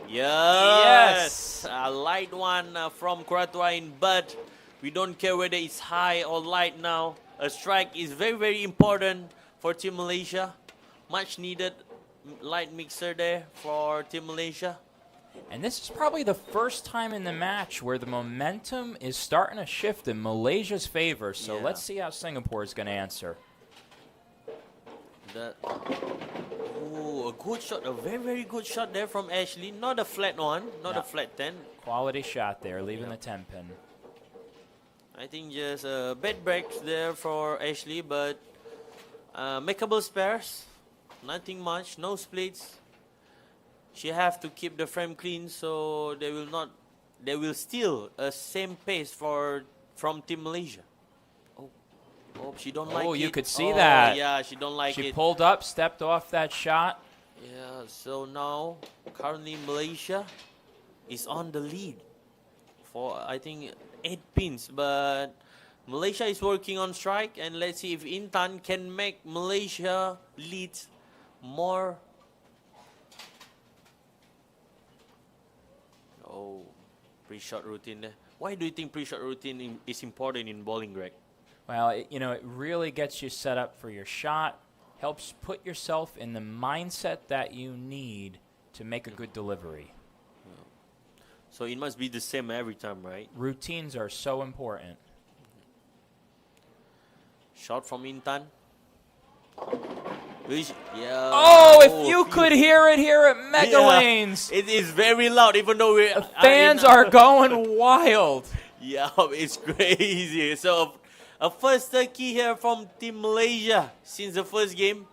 Yes! A light one from Kuraturain, but we don't care whether it's high or light now. A strike is very important for Team Malaysia. Much needed light mixer there for Team Malaysia. And this is probably the first time in the match where the momentum is starting to shift in Malaysia's favor. So Yeah. let's see how Singapore is going to answer. Ooh, a good shot, a very good shot there from Ashley. Not a flat one, not Yeah. a flat 10. Quality shot there, leaving Yeah. the 10-pin. I think just bad breaks there for Ashley, but Makeable spares, nothing much, no splits. She have to keep the frame clean, so they will steal a same pace from Team Malaysia. Oh, she don't like it. Oh, you could see that. Yeah, she don't like She it. pulled up, stepped off that shot. Yeah, so now currently Malaysia is on the lead for I think 8 pins, but Malaysia is working on strike, and let's see if Intan can make Malaysia lead more. Oh, pre-shot routine there. Why do you think pre-shot routine is important in bowling, Greg? Well, it really gets you set up for your shot, helps put yourself in the mindset that you need to make a good delivery. So it must be the same every time, right? Routines are so important. Shot from Intan. Oh, if you could hear it here at Mega Yeah, Lanes. it is very loud, even though we The fans are going wild. Yeah, it's crazy. So a first turkey here from Team Malaysia since the first game,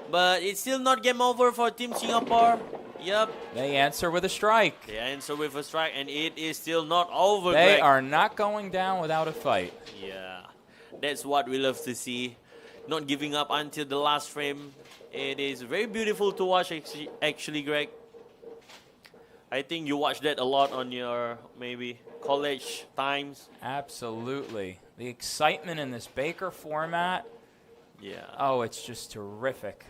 but it's still not game over for Team Singapore. Yep, They answer with a strike. they answer with a strike, and it is still not over. They Greg. are not going down without a fight. Yeah, that's what we love to see. Not giving up until the last frame. It is very beautiful to watch, actually, Greg. I think you watched that a lot on your maybe college times. Absolutely. The excitement in this Baker format, Yeah. oh, it's just terrific.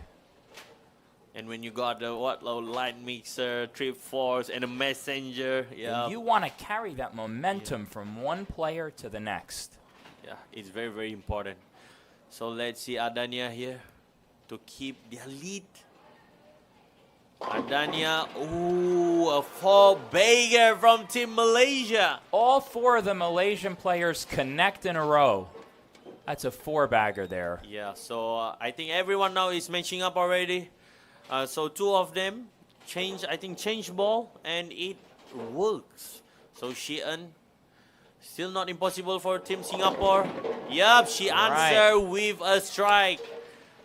And when you got the light mixer, trip force, and a messenger, yeah, You want to carry that momentum from one player to the next. yeah, it's very, very important. So let's see Adania here to keep their lead. Adania, ooh, a 4-bagger from Team Malaysia. All 4 of the Malaysian players connect in a row. That's a 4-bagger there. Yeah, so I think everyone now is matching up already. So 2 of them change ball, and it works. So Sheehan, still not impossible for Team Singapore. Yup, she answered with a strike.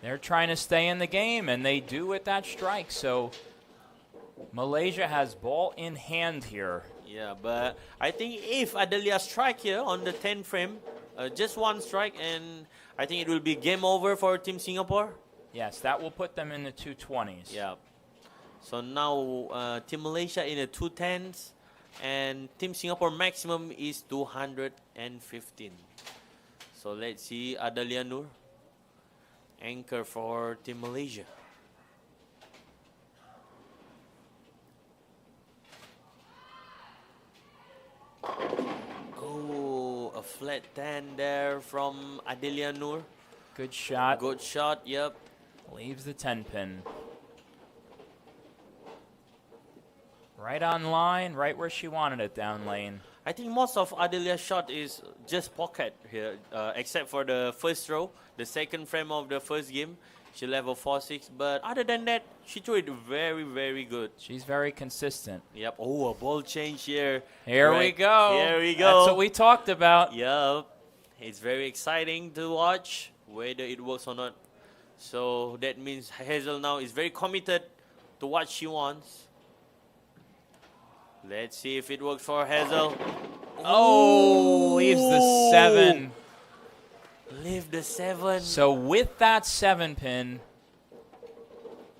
They're trying to stay in the game, and they do with that strike. So Malaysia has ball in hand here. Yeah, but I think if Adelia strike here on the 10th frame, just one strike, and I think it will be game over for Team Singapore. Yes, that will put them in the 220s. Yeah. So now Team Malaysia in the 210s, and Team Singapore maximum is 215. So let's see Adalia Nur, anchor for Team Malaysia. Oh, a flat 10 there from Adelia Nur. Good shot. Good shot, yep. Leaves the 10 pin. Right on line, right where she wanted it down lane. I think most of Adelia's shot is just pocket here, except for the first throw, the second frame of the first game. She level 4-6, but other than that, she threw it very, very good. She's very consistent. Yep. Oh, a ball change here. Here we Right. go. Here we go. That's what we talked about. Yep. It's very exciting to watch, whether it works or not. So that means Hazel now is very committed to what she wants. Let's see if it works for Hazel. Oh, leaves the 7. Leave the 7. So with that 7 pin,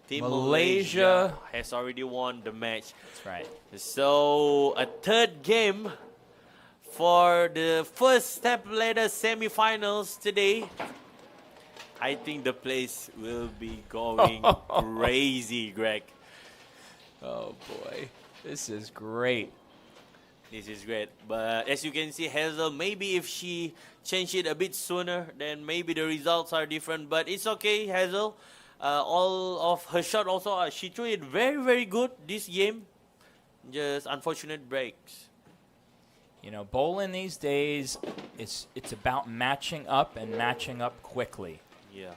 Team Malaysia has already won the match. that's right. So a third game for the first step ladder semifinals today. I think the place will be going crazy, Greg. Oh boy, this is great. This is great. But as you can see, Hazel, maybe if she changed it a bit sooner, then maybe the results are different. But it's okay, Hazel. All of her shot also, she threw it very, very good this game. Just unfortunate breaks. You know, bowling these days, it's about matching up and matching up quickly. Yeah.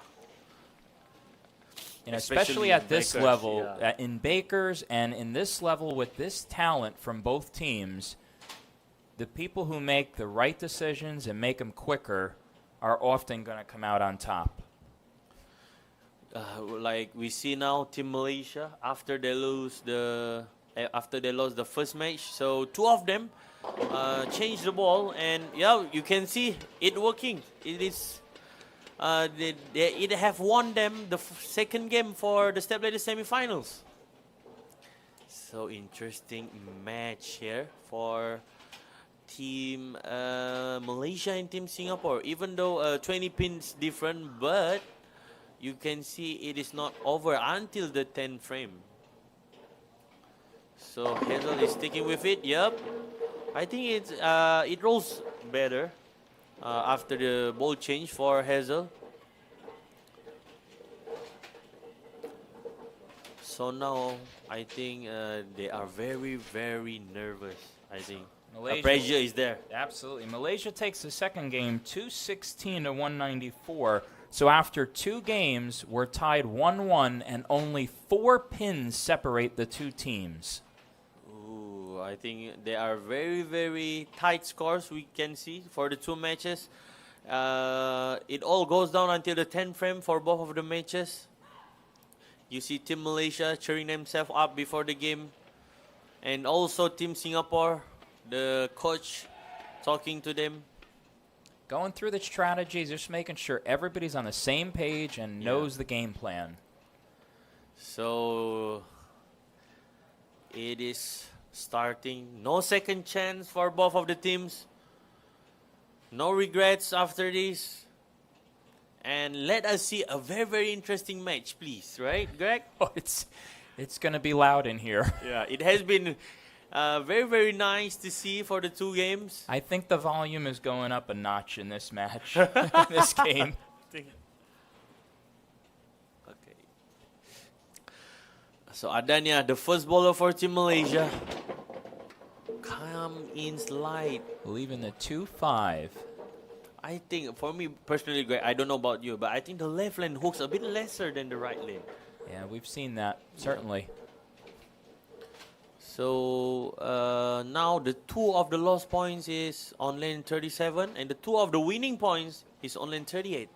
You know, Especially especially in at this Bakers, level, yeah. in Bakers and in this level with this talent from both teams, the people who make the right decisions and make them quicker are often going to come out on top. like we see now, Team Malaysia after they lost the first match, so two of them changed the ball, and yeah, you can see it working. It is it have won them the second game for the step ladder semifinals. So interesting match here for Team Malaysia and Team Singapore. Even though 20 pins different, but you can see it is not over until the 10th frame. So Hazel is sticking with it. Yep, I think it rolls better after the ball change for Hazel. So now I think they are very, very nervous. I think pressure is there. Absolutely. Malaysia takes the second game 216 to 194. So after 2 games, we're tied 1-1, and only 4 pins separate the two teams. Ooh, I think they are very, very tight scores we can see for the 2 matches. It all goes down until the 10th frame for both of the matches. You see Team Malaysia cheering themselves up before the game. And also Team Singapore, the coach talking to them. Going through the strategies, just making sure everybody's on the same page and knows the game plan. So it is starting. No second chance for both of the teams. No regrets after this. And let us see a very, very interesting match, please. Right, Greg? Oh, it's going to be loud in here. Yeah, it has been very, very nice to see for the 2 games. I think the volume is going up a notch in this match, this game. Okay. So Adania, the first bowler for Team Malaysia, come in slide. Leaving the 2-5. I think, for me personally, Greg, I don't know about you, but I think the left lane hooks a bit lesser than the right lane. Yeah, we've seen that, certainly. So now the 2 of the lost points is on lane 37, and the 2 of the winning points is on lane 38.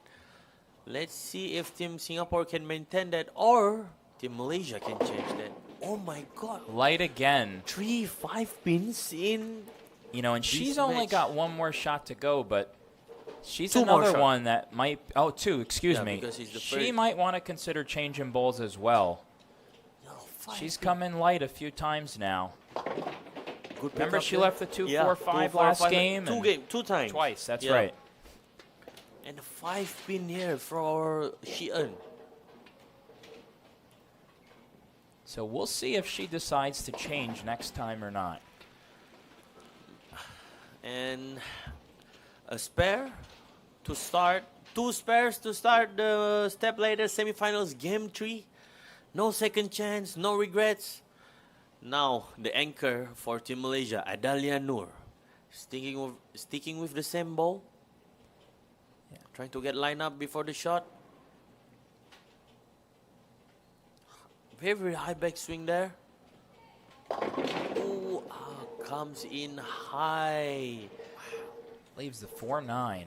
Let's see if Team Singapore can maintain that, or Team Malaysia can change that. Oh my God! Light again. 3 5 pins in. You know, and she's only match. got one more shot to go, but she's 2 more another shot. one that might. Oh, 2, excuse Yeah, me. because he's the She third. might want to consider changing bowls as well. No, 5 She's pin. come in light a few times now. Good Remember, pickup she there. left the 2-4-5 Yeah, 2-4-5 last game? and 2 times. Twice, that's Yeah. right. And a 5 pin here for Sheehan. So we'll see if she decides to change next time or not. And a spare to start. 2 spares to start the step ladder semifinals game 3. No second chance, no regrets. Now the anchor for Team Malaysia, Adalia Noor, sticking with the same ball. Yeah. Trying to get line up before the shot. Very, very high back swing there. Oh, comes in high. Leaves the 4-9.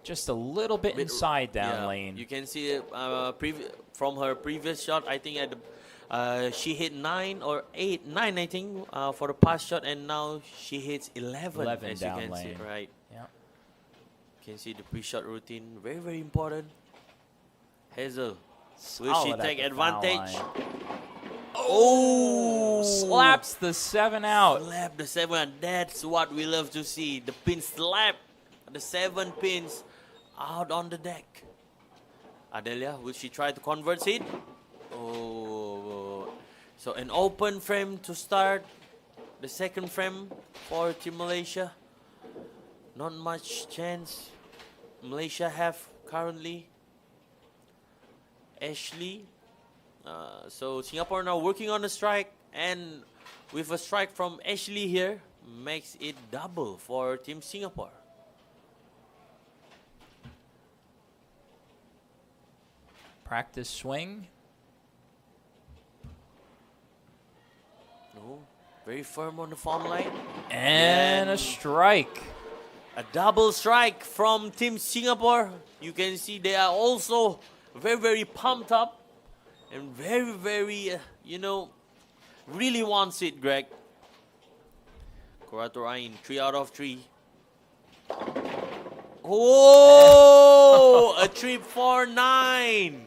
Just a little bit inside down Yeah, lane. You can see from her previous shot. I think she hit 9 or 8, 9 I think for the past shot, and now she hits 11. 11 as down you can lane. see, right? Yeah. You can see the pre-shot routine, very, very important. Hazel, will Solid she at take the foul advantage? line. Oh, Slaps the 7 out. Slap the 7. That's what we love to see. The pin slap the 7 pins out on the deck. Adelia, will she try to convert it? Oh, so an open frame to start the second frame for Team Malaysia. Not much chance Malaysia have currently. Ashley. So Singapore now working on a strike, and with a strike from Ashley here, makes it double for Team Singapore. Practice swing. No, very firm on the farm line. And a strike. A double strike from Team Singapore. You can see they are also very, very pumped up and very, very, really wants it, Greg. Kurator Ain, 3 out of 3. Oh, a trip 4-9.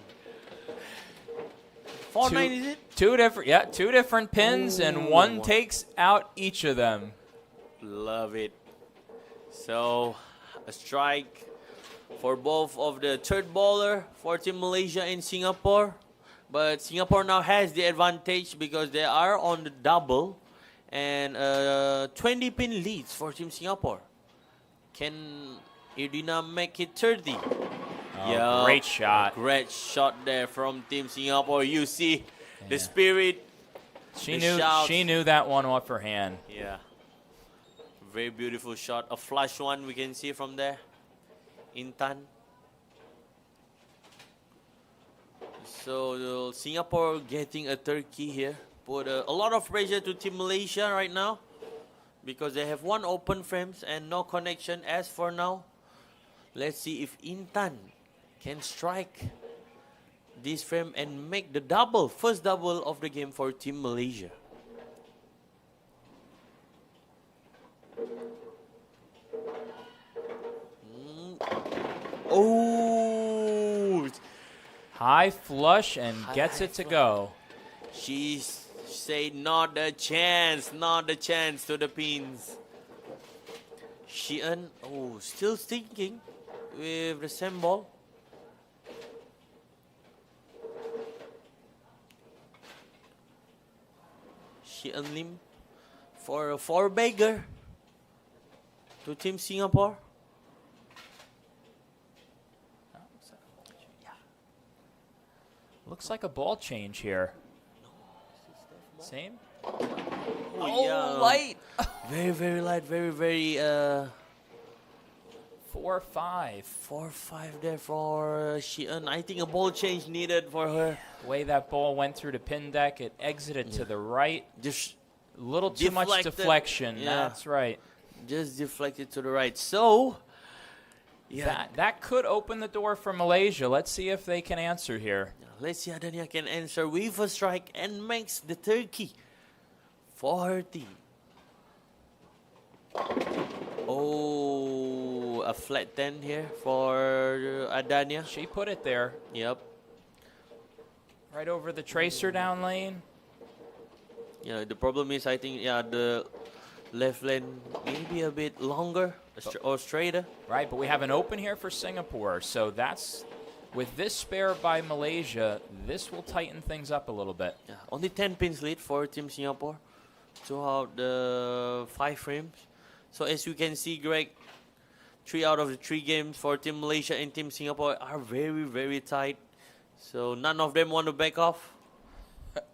4-9 is it? Two different pins, and one takes out each of them. Love it. So, a strike for both of the third bowler for Team Malaysia and Singapore. But Singapore now has the advantage because they are on the double. And 20 pin leads for Team Singapore. Can Irdina make it 30? Oh, great shot. Great shot there from Team Singapore. You see the spirit. She the shouts. knew that one off her hand. Yeah. Very beautiful shot. A flush one we can see from there. Intan. So Singapore getting a turkey here. Put a lot of pressure to Team Malaysia right now. Because they have one open frames and no connection as for now. Let's see if Intan can strike this frame and make the first double of the game for Team Malaysia. Oh! High flush and gets it to go. She said not a chance to the pins. Sheehan, still thinking with the same ball. Sheehan Lim for a 4-bagger to Team Singapore. Looks like a ball change here. Same? Light. Very, very light. Very, very 4-5. 4-5 there for Sheehan. I think a ball change needed for her. The way that ball went through the pin deck, it exited to the right. Just a little too much deflected. deflection. Yeah. That's right. Just deflected to the right. So, That could open the door for Malaysia. Let's see if they can answer here. let's see Adania can answer with a strike and makes the turkey for her team. Oh, a flat 10 here for Adania. She put it there. Yep. Right over the tracer down lane. Yeah, the problem is I think the left lane maybe a bit longer or straighter. Right, but we have an open here for Singapore. So that's, with this spare by Malaysia, this will tighten things up a little bit. Yeah, only 10 pins lead for Team Singapore throughout the 5 frames. So as you can see, Greg, 3 out of the 3 games for Team Malaysia and Team Singapore are very, very tight. So none of them want to back off.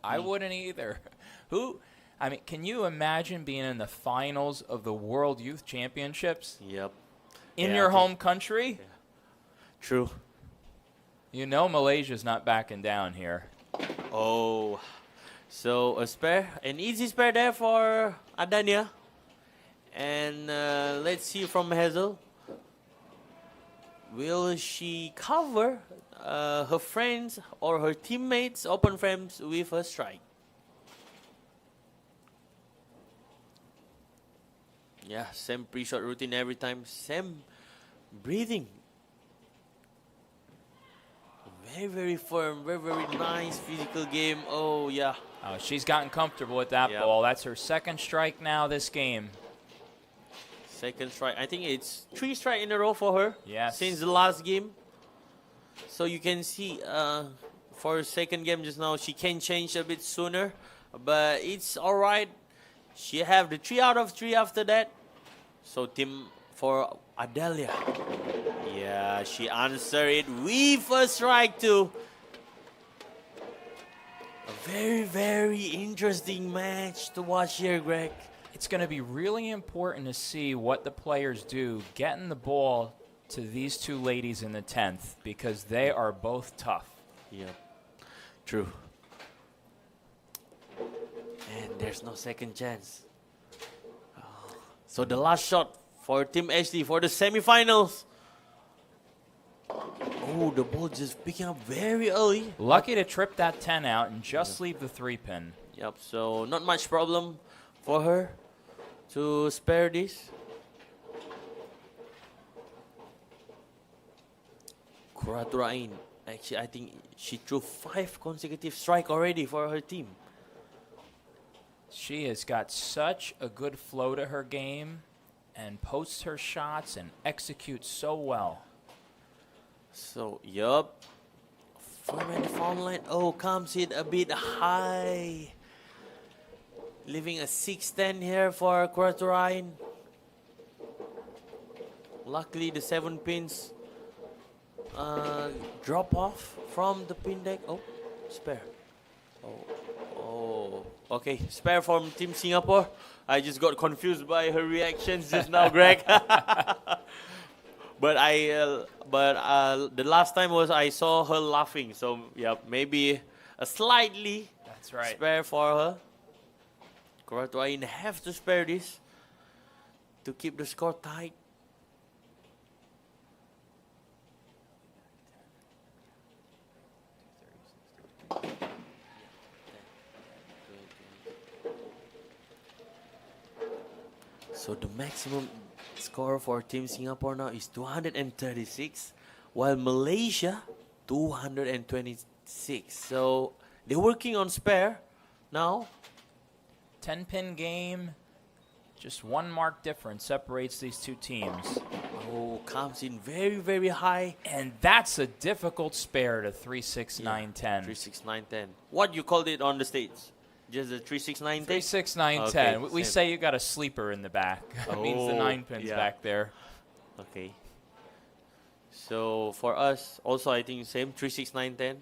I wouldn't either. Can you imagine being in the finals of the World Youth Championships Yep. in Yeah, your I think- home country? True. You know Malaysia's not backing down here. Oh, so a spare, an easy spare there for Adania. And let's see from Hazel. Will she cover her friends or her teammates' open frames with a strike? Yeah, same pre-shot routine every time, same breathing. Very, very firm, very, very nice physical game. Oh, yeah. Oh, she's gotten comfortable with that Yep. ball. That's her second strike now this game. Second strike. I think it's 3 strikes in a row for her. Yes. Since the last game. So you can see for her second game just now, she can change a bit sooner. But it's all right. She have the 3 out of 3 after that. So team for Adelia. Yeah, she answered it with a strike too. A very, very interesting match to watch here, Greg. It's going to be really important to see what the players do getting the ball to these two ladies in the 10th because they are both tough. Yeah, true. And there's no second chance. So the last shot for Team HD for the semifinals. Oh, the ball just picking up very early. Lucky to trip that 10 out and just leave the 3-pin. Yep, so not much problem for her to spare this. Kuraturain, actually, I think she threw 5 consecutive strike already for her team. She has got such a good flow to her game and posts her shots and executes so well. So, yup. From the foul line. Oh, comes it a bit high. Leaving a 6-10 here for Kuraturain. Luckily, the 7 pins drop off from the pin deck. Oh, spare. Oh, okay. Spare from Team Singapore. I just got confused by her reactions just now, Greg. But the last time was I saw her laughing. So yeah, maybe a slightly That's right. spare for her. Kuraturain have to spare this to keep the score tight. So the maximum score for Team Singapore now is 236, while Malaysia 226. So they're working on spare now. 10-pin game. Just one mark difference separates these two teams. Oh, comes in very, very high. And that's a difficult spare to 3-6-9-10. 3-6-9-10. What you called it on the States? Just a 3-6-9-10? 3-6-9-10. Okay, We same. say you got a sleeper in the back. That means the Oh, 9 pins yeah. back there. Okay. So for us, also I think same 3-6-9-10.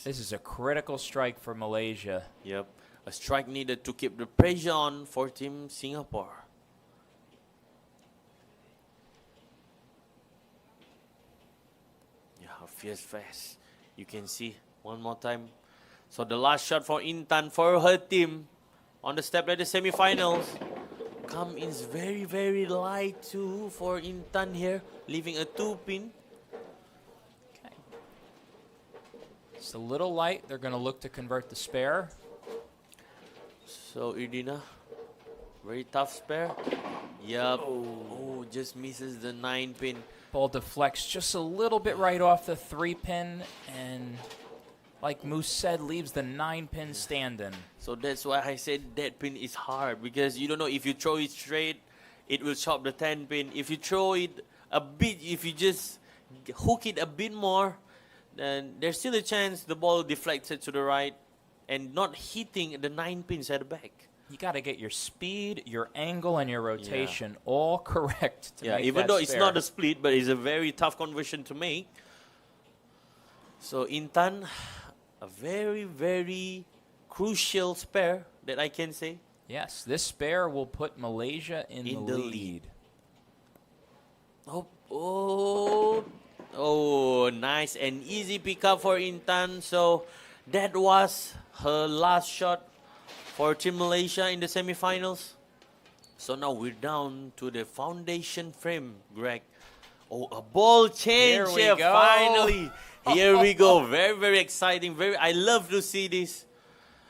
This is a critical strike for Malaysia. Yep. A strike needed to keep the pressure on for Team Singapore. Yeah, fierce fast. You can see one more time. So the last shot for Intan for her team on the step ladder semifinals. Come in very, very light too for Intan here, leaving a 2-pin. Okay. It's a little light. They're going to look to convert the spare. So Irdina, very tough spare. Yup. Oh, just misses the 9-pin. Ball deflects just a little bit right off the 3-pin. And like Moose said, leaves the 9-pin standing. So that's why I said that pin is hard, because you don't know if you throw it straight, it will chop the 10-pin. If you throw it a bit, if you just hook it a bit more, then there's still a chance the ball deflects it to the right and not hitting the 9 pins at the back. You got to get your speed, your angle, and your rotation all correct to Yeah, make even that though it's spare. not a split, but it's a very tough conversion to make. So Intan, a very, very crucial spare that I can say. Yes, this spare will put Malaysia in the lead. Oh, nice and easy pickup for Intan. So that was her last shot for Team Malaysia in the semifinals. So now we're down to the foundation frame, Greg. Oh, a ball change Here we here, go. finally. Here we go. Very, very exciting. I love to see this.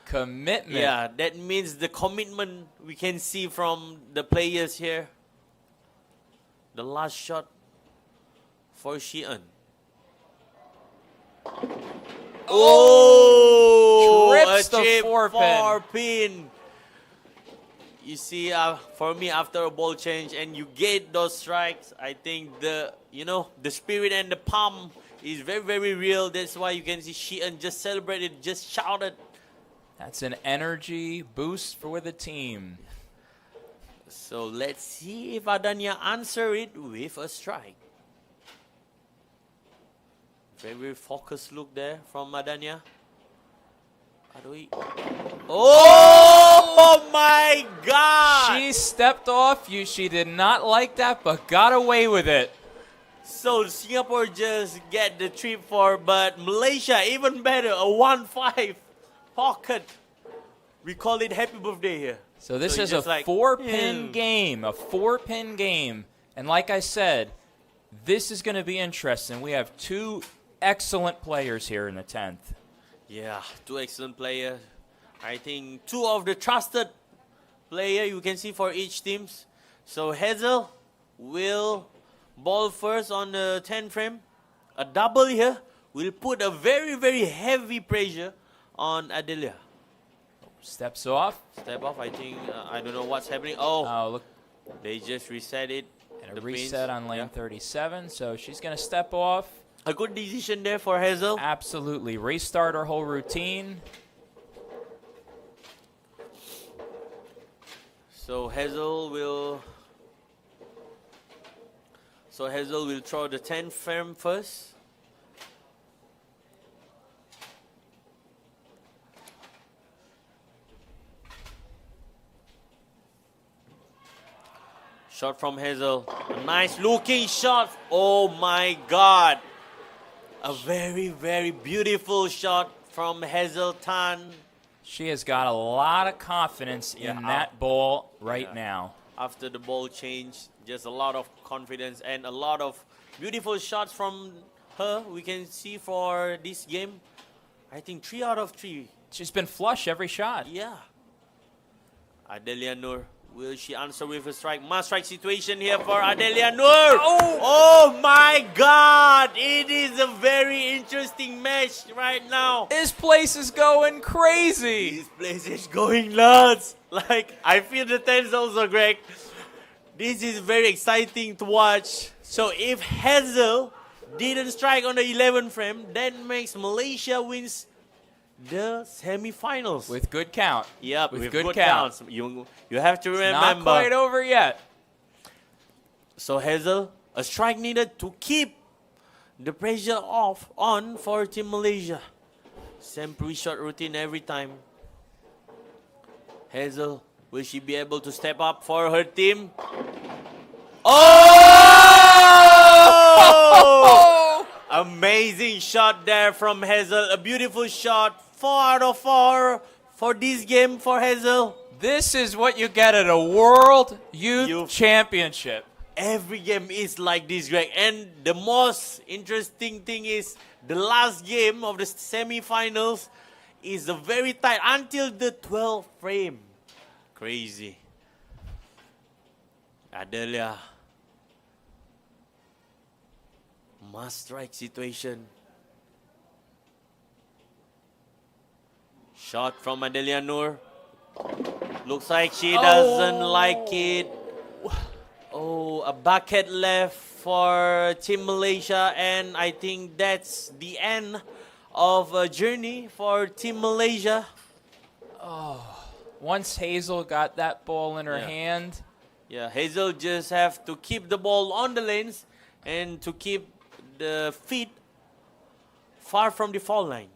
Commitment. Yeah, that means the commitment we can see from the players here. The last shot for Sheehan. Oh! Trips a the chip 4-pin. 4-pin. You see, for me, after a ball change and you get those strikes, I think the spirit and the pump is very, very real. That's why you can see Sheehan just celebrated, just shouted. That's an energy boost for the team. So let's see if Adanya answer it with a strike. Very focused look there from Adanya. Oh my God! She stepped off. She did not like that, but got away with it. So Singapore just get the 3-4, but Malaysia even better, a 1-5 pocket. We call it happy birthday here. So this So is you a just like, four-pin game, a four-pin game. And like I said, this is going to be interesting. We have two excellent players here in the 10th. Yeah, two excellent players. I think two of the trusted player you can see for each teams. So Hazel will ball first on the 10 frame. A double here will put a very, very heavy pressure on Adelia. Steps off. Step off, I think, I don't know what's happening. Oh, Oh, look, they just reset it. and a the reset pins. on lane Yeah. 37. So she's going to step off. A good decision there for Hazel. Absolutely. Restart her whole routine. So Hazel will throw the 10 frame first. Shot from Hazel. A nice looking shot. Oh my God. A very, very beautiful shot from Hazel Tan. She has got a lot of confidence Yeah, in that ball right yeah. now. After the ball change, just a lot of confidence and a lot of beautiful shots from her. We can see for this game, I think 3 out of 3. She's been flush every shot. Yeah. Adelia Noor, will she answer with a strike? Must strike situation here for Adelia Noor. Oh my God! It is a very interesting match right now. This place is going crazy. This place is going nuts. Like, I feel the tense also, Greg. This is very exciting to watch. So if Hazel didn't strike on the 11th frame, that makes Malaysia wins the semi-finals. With good count. Yep, with with good good count. counts. You have to remember. Not quite over yet. So Hazel, a strike needed to keep the pressure on for Team Malaysia. Same pre-shot routine every time. Hazel, will she be able to step up for her team? Oh! Amazing shot there from Hazel. A beautiful shot. 4 out of 4 for this game for Hazel. This is what you get at a World Youth Youth. Championship. Every game is like this, Greg. And the most interesting thing is the last game of the semi-finals is a very tight until the 12th frame. Crazy. Adelia. Must strike situation. Shot from Adelia Noor. Looks like she doesn't like it. Oh, a bucket left for Team Malaysia, and I think that's the end of a journey for Team Malaysia. Once Hazel got that ball in her Yeah. hand, Yeah, Hazel just have to keep the ball on the lanes and to keep the feet far from the foul line.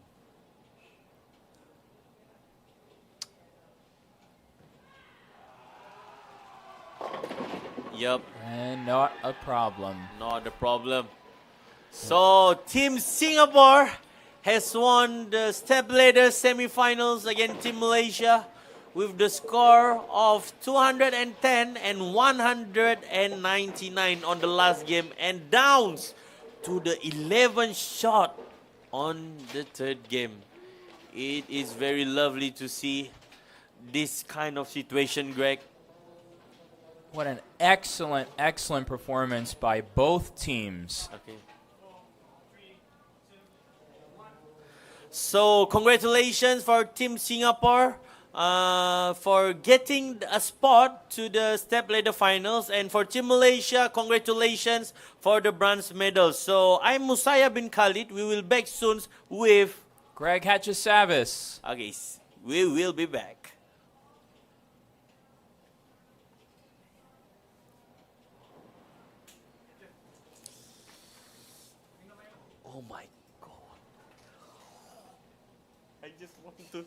Yup. and not a problem. Not a problem. So, Team Singapore has won the step-ladder semi-finals against Team Malaysia with the score of 210 and 199 on the last game and downs to the 11th shot on the third game. It is very lovely to see this kind of situation, Greg. What an excellent, excellent performance by both teams. Okay. So congratulations for Team Singapore for getting a spot to the step ladder finals, and for Team Malaysia, congratulations for the bronze medal. So I'm Musaya bin Khalid. We will back soon with. Greg Hatchisavis. Okay, we will be back. Oh my God. I just want to.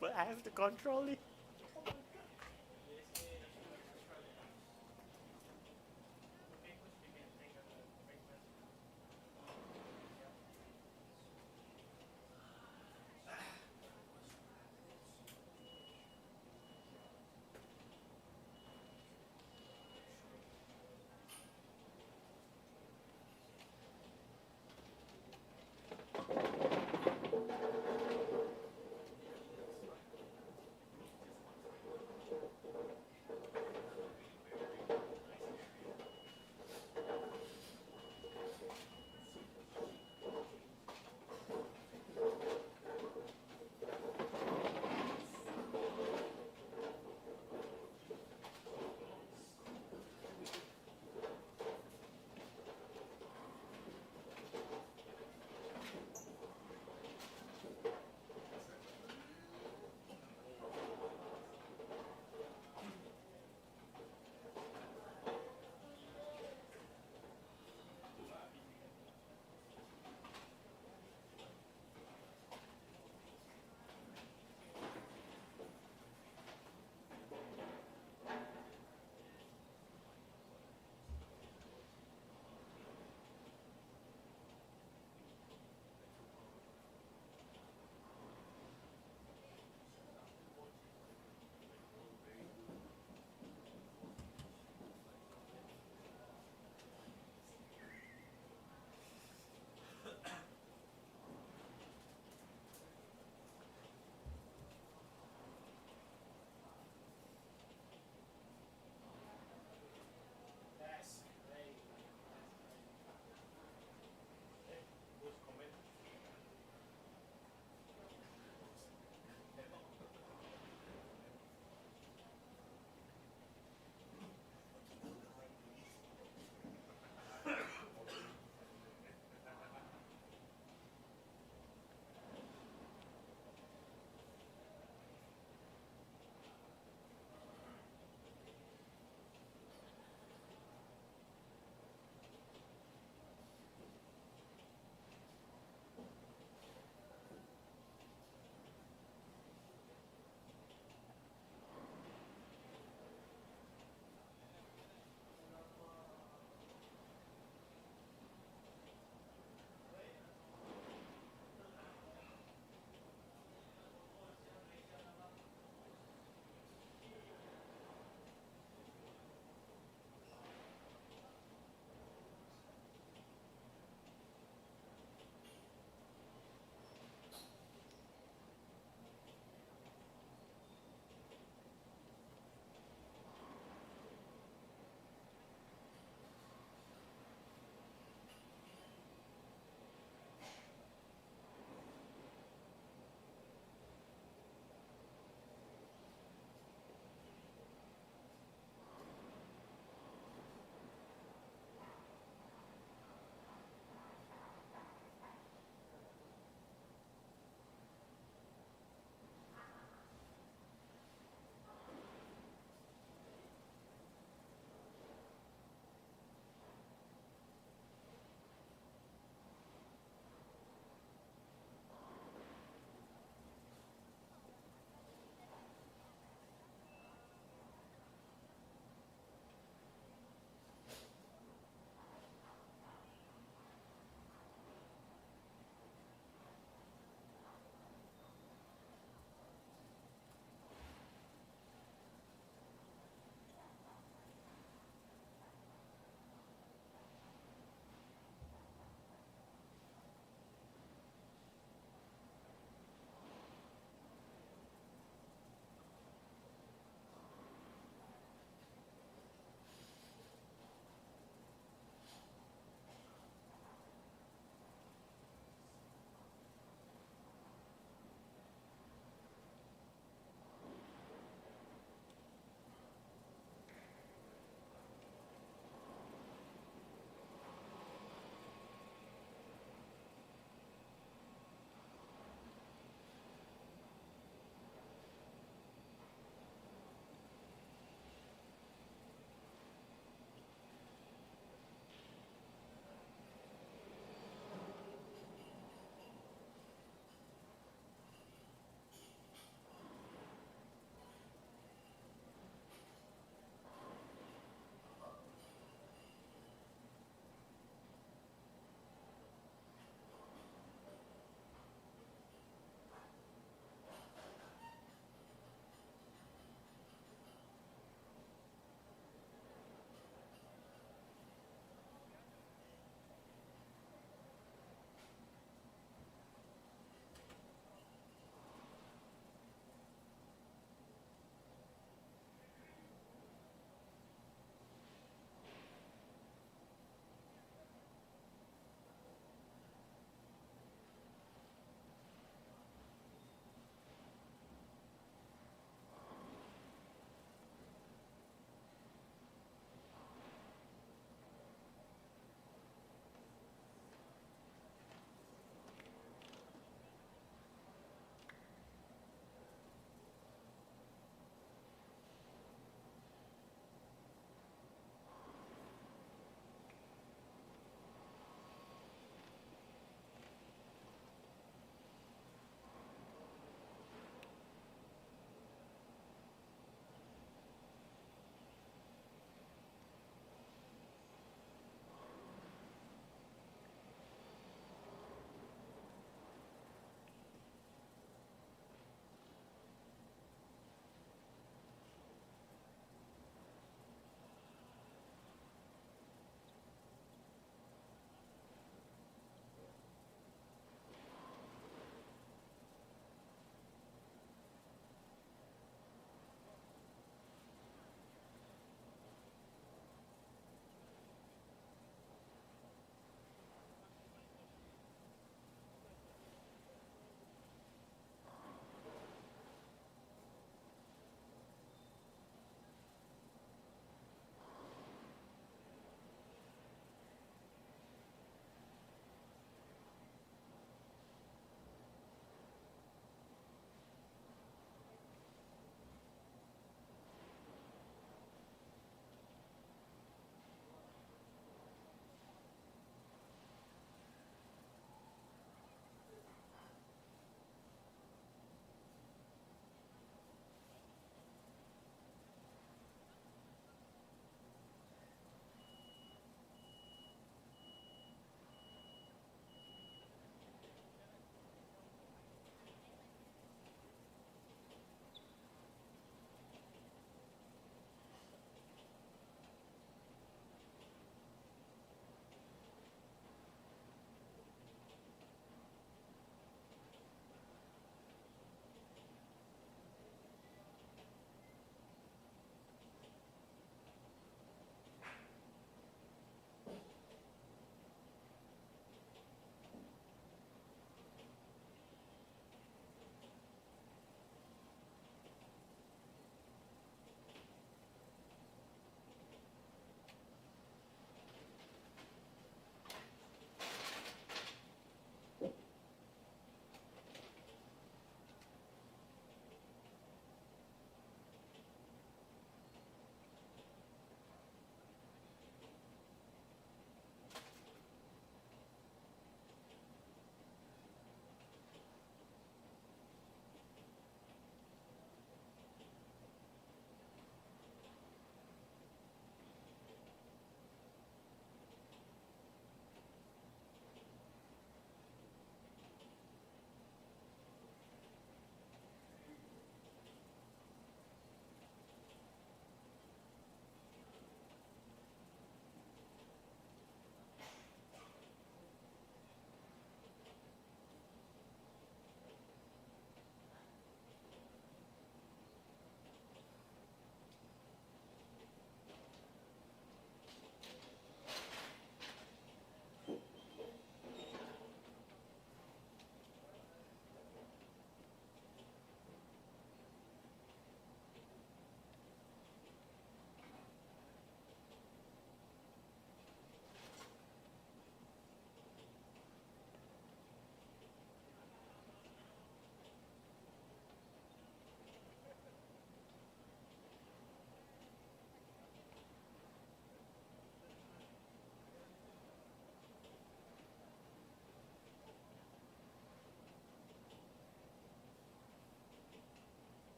But I have to control it.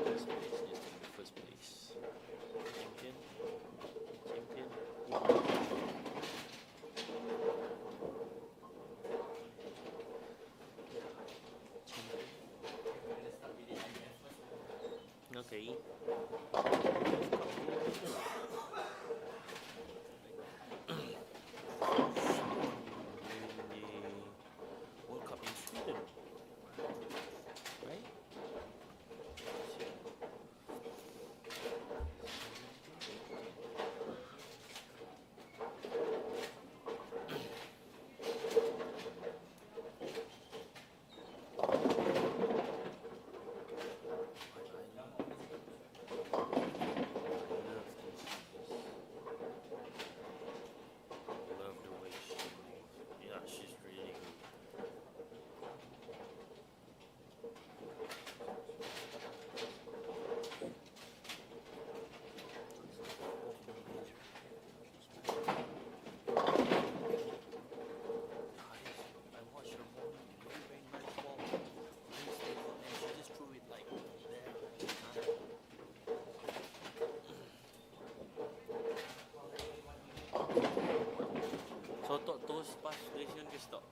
First place, just take the first place. Champion. Champion. Okay. The World Cup in Sweden, right? Love the way she moves. Yeah, she's really good. I watched her ball, very, very nice ball. Very stable, and she just threw it like there. So terus pas decision ke stop.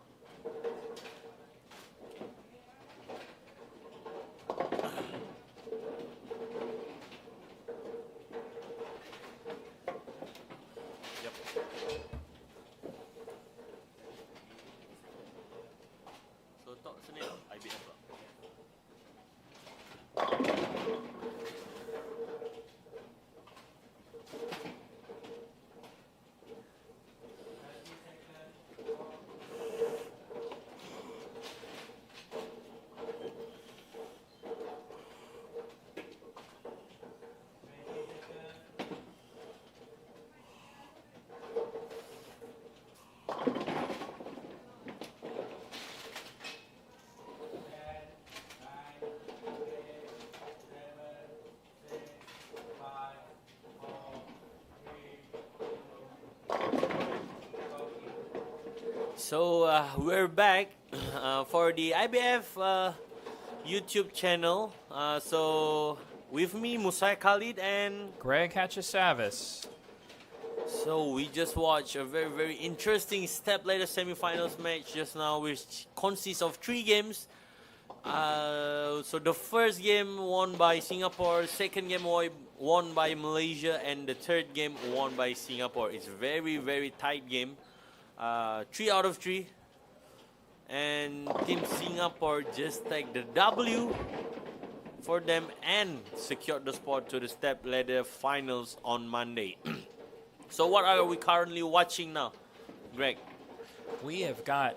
Yep. So talk sini lah, IBF lah. So we're back for the IBF YouTube channel. So with me, Musai Khalid, and Greg Hatchisavis. so we just watched a very, very interesting step-ladder semifinals match just now, which consists of 3 games. So the first game won by Singapore, second game won by Malaysia, and the third game won by Singapore. It's a very, very tight game. 3 out of 3. And Team Singapore just take the W for them and secured the spot to the step ladder finals on Monday. So what are we currently watching now, Greg? We have got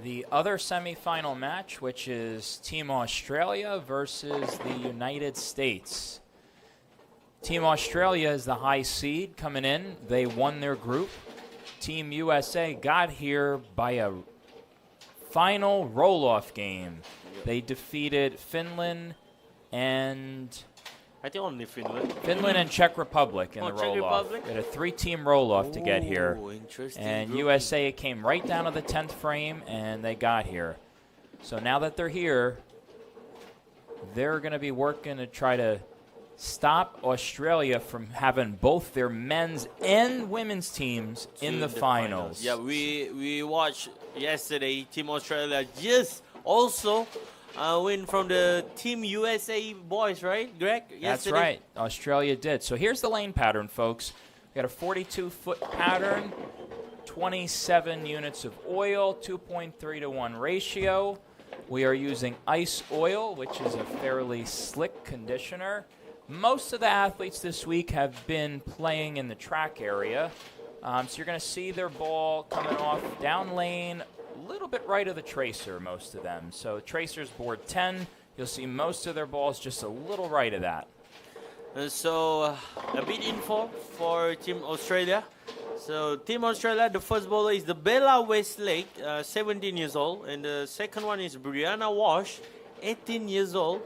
the other semifinal match, which is Team Australia versus the United States. Team Australia is the high seed coming in. They won their group. Team USA got here by a final roll-off game. They defeated Finland and I think only Finland. and Czech Republic in the Czech roll-off. Republic? They had a 3-team roll-off to get here. Ooh, interesting. And grouping. USA came right down to the 10th frame, and they got here. So now that they're here, they're going to be working to try to stop Australia from having both their men's and women's teams in To the finals. Yeah, we watched yesterday. Team Australia just also win from the Team USA boys, right, Greg? That's Yesterday? right. Australia did. So here's the lane pattern, folks. We got a 42-foot pattern, 27 units of oil, 2.3 to 1 ratio. We are using ice oil, which is a fairly slick conditioner. Most of the athletes this week have been playing in the track area. So you're going to see their ball coming off down lane, a little bit right of the tracer, most of them. So tracer's board 10. You'll see most of their balls just a little right of that. So a bit info for Team Australia. So Team Australia, the first bowler is the Bella Westlake, 17 years old. And the second one is Brianna Walsh, 18 years old.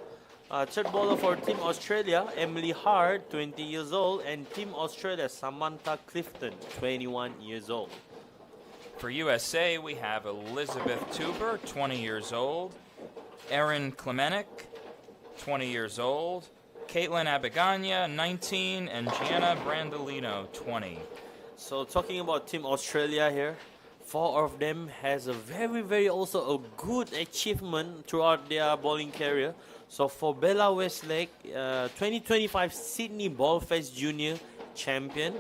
Third bowler for Team Australia, Emily Hart, 20 years old. And Team Australia, Samantha Clifton, 21 years old. For USA, we have Elizabeth Tuber, 20 years old. Erin Klemenik, 20 years old. Caitlin Abigania, 19, and Gianna Brandolino, 20. So talking about Team Australia here, 4 of them has a very also a good achievement throughout their bowling career. So for Bella Westlake, 2025 Sydney Ballfest Junior champion,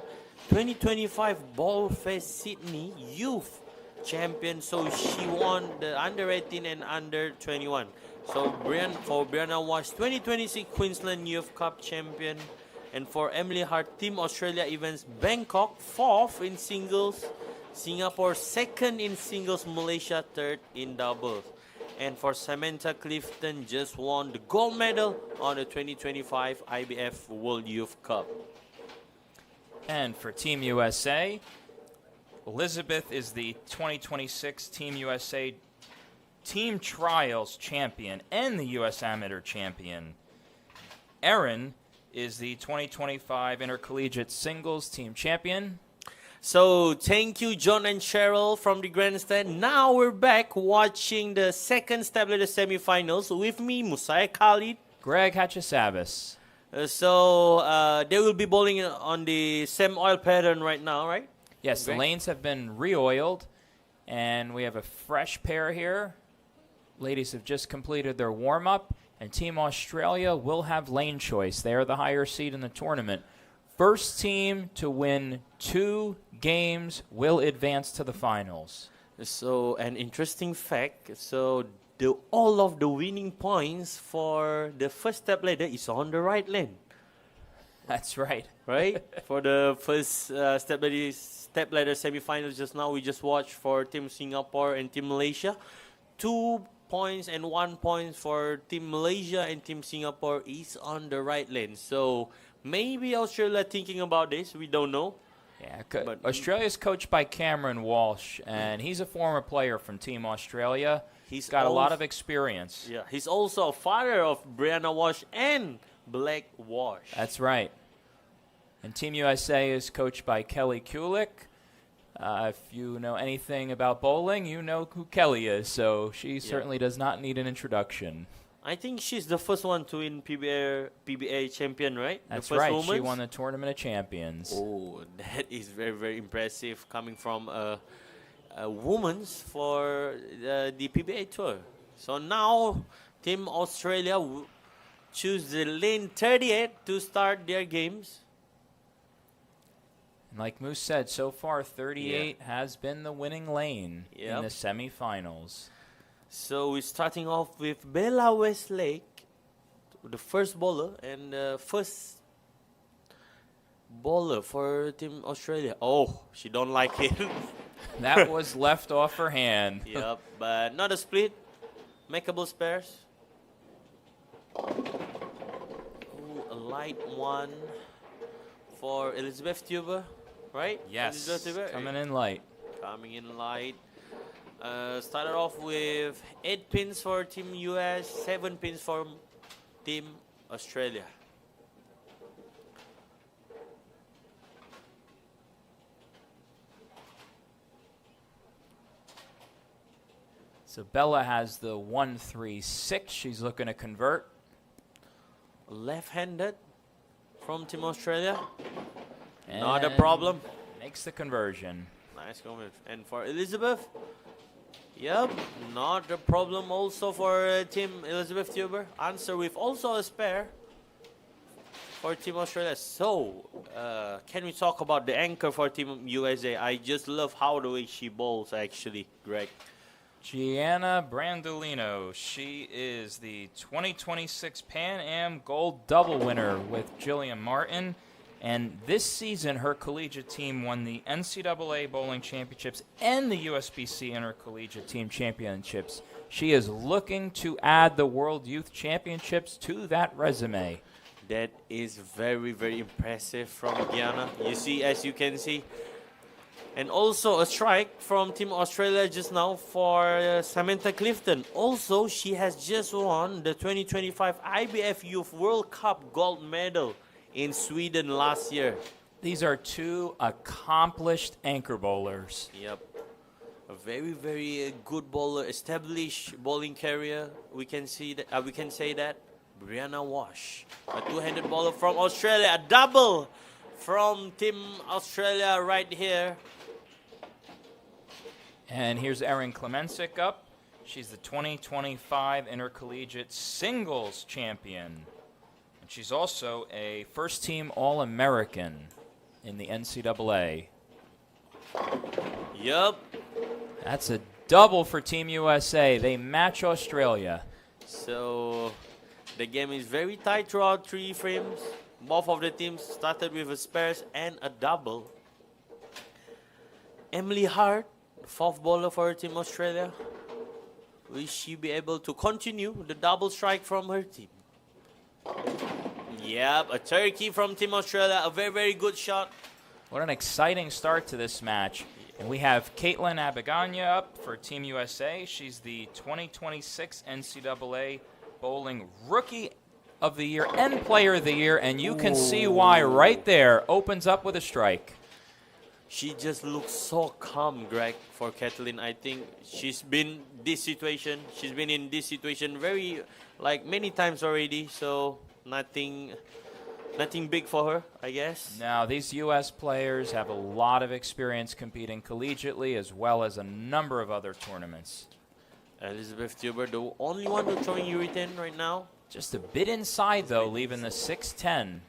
2025 Ballfest Sydney Youth champion. So she won the under 18 and under 21. So for Brianna Wash, 2026 Queensland Youth Cup champion. And for Emily Hart, Team Australia events Bangkok, 4th in singles, Singapore 2nd in singles, Malaysia 3rd in doubles. And for Samantha Clifton, just won the gold medal on the 2025 IBF World Youth Cup. And for Team USA, Elizabeth is the 2026 Team USA Team Trials champion and the U.S. Amateur champion. Erin is the 2025 Intercollegiate Singles Team champion. So thank you, John and Cheryl from the grandstand. Now we're back watching the second step ladder semifinals with me, Musaya Khalid. Greg Hatchisabis. They will be bowling on the same oil pattern right now, right? Yes, Greg? the lanes have been re-oiled, and we have a fresh pair here. Ladies have just completed their warm-up, and Team Australia will have lane choice. They are the higher seed in the tournament. First team to win 2 games will advance to the finals. So an interesting fact, so all of the winning points for the first step ladder is on the right lane. That's right. Right? For the first step ladder semifinals just now, we just watched for Team Singapore and Team Malaysia. 2 points and 1 point for Team Malaysia and Team Singapore is on the right lane. So maybe Australia thinking about this. We don't know. Yeah, But- Australia's coached by Cameron Walsh, and he's a former player from Team Australia. He's got a lot of experience. Yeah, he's also a father of Brianna Wash and Black Wash. That's right. And Team USA is coached by Kelly Kulik. If you know anything about bowling, you know who Kelly is, so she certainly does not need an introduction. I think she's the first one to win PBA champion, right? That's the first right. woman. She won the Tournament of Champions. Oh, that is very impressive coming from a woman's for the PBA tour. So now Team Australia choose the lane 38 to start their games. And like Moose said, so far 38 has been the winning lane in the semifinals. So we're starting off with Bella Westlake, the first bowler, and the first bowler for Team Australia. Oh, she don't like it. That was left off her hand. Yep, but not a split. Makeable spares. Ooh, a light one for Elizabeth Tuber, right? Yes, Elizabeth Tuber, coming in light. Coming in light. Started off with 8 pins for Team US, 7 pins for Team Australia. So Bella has the 1-3-6. She's looking to convert. Left-handed from Team Australia. And Not a problem. Makes the conversion. Nice comment. And for Elizabeth, yep, not a problem also for Team Elizabeth Tuber. Answer with also a spare for Team Australia. So, can we talk about the anchor for Team USA? I just love how the way she bowls actually, Greg. Gianna Brandolino. She is the 2026 Pan Am Gold Double winner with Jillian Martin. And this season, her collegiate team won the NCAA Bowling Championships and the USBC Intercollegiate Team Championships. She is looking to add the World Youth Championships to that resume. That is very impressive from Gianna. You see, as you can see. And also a strike from Team Australia just now for Samantha Clifton. Also, she has just won the 2025 IBF Youth World Cup gold medal in Sweden last year. These are 2 accomplished anchor bowlers. Yep. A very good bowler, established bowling career. We can see that. We can say that. Brianna Wash. A two-handed bowler from Australia. A double from Team Australia right here. And here's Erin Klemensic up. She's the 2025 Intercollegiate Singles Champion. And she's also a first-team All-American in the NCAA. Yup. That's a double for Team USA. They match Australia. So the game is very tight throughout 3 frames. Both of the teams started with a spares and a double. Emily Hart, 4th bowler for Team Australia. Will she be able to continue the double strike from her team? Yep, a turkey from Team Australia. A very, very good shot. What an exciting start to this match. And we have Caitlin Abiganya up for Team USA. She's the 2026 NCAA Bowling Rookie of the Year and Player of the Year. And you can see why right there. Opens up with a strike. She just looks so calm, Greg, for Kathleen. I think she's been in this situation very, like, many times already. So nothing big for her, I guess. Now, these U.S. players have a lot of experience competing collegiately as well as a number of other tournaments. Elizabeth Tuber, the only one who's throwing urethane right now. Just a bit inside, though, leaving the 6-10.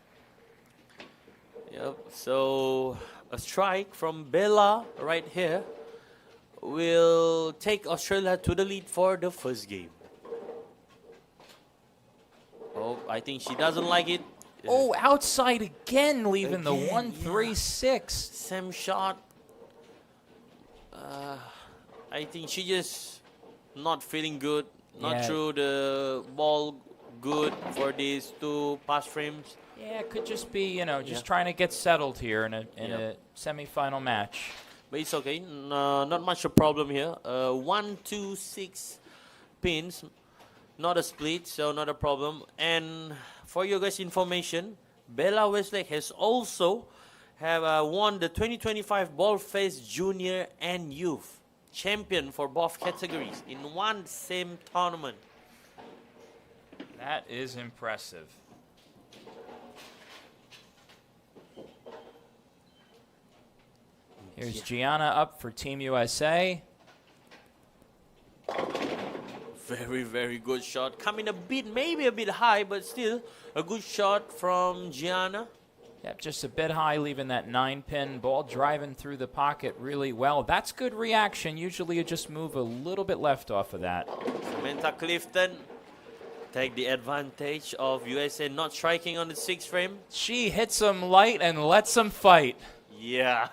Yep, so a strike from Bella right here will take Australia to the lead for the first game. Oh, I think she doesn't like it. Oh, outside again, leaving the Again, 1-3-6. Same shot. I think she just not feeling good. Not Yeah. through the ball good for these 2 pass frames. Yeah, it could just be, just Yeah. trying to get settled here in a Yep. semifinal match. But it's okay. Not much a problem here. 1, 2, 6 pins. Not a split, so not a problem. And for your guys' information, Bella Westlake has also won the 2025 Ball Face Junior and Youth champion for both categories in one same tournament. That is impressive. Here's Gianna up for Team USA. Very, very good shot. Coming maybe a bit high, but still a good shot from Gianna. Yep, just a bit high, leaving that 9-pin ball driving through the pocket really well. That's good reaction. Usually you just move a little bit left off of that. Samantha Clifton take the advantage of USA not striking on the 6th frame. She hits them light and lets them fight. Yeah.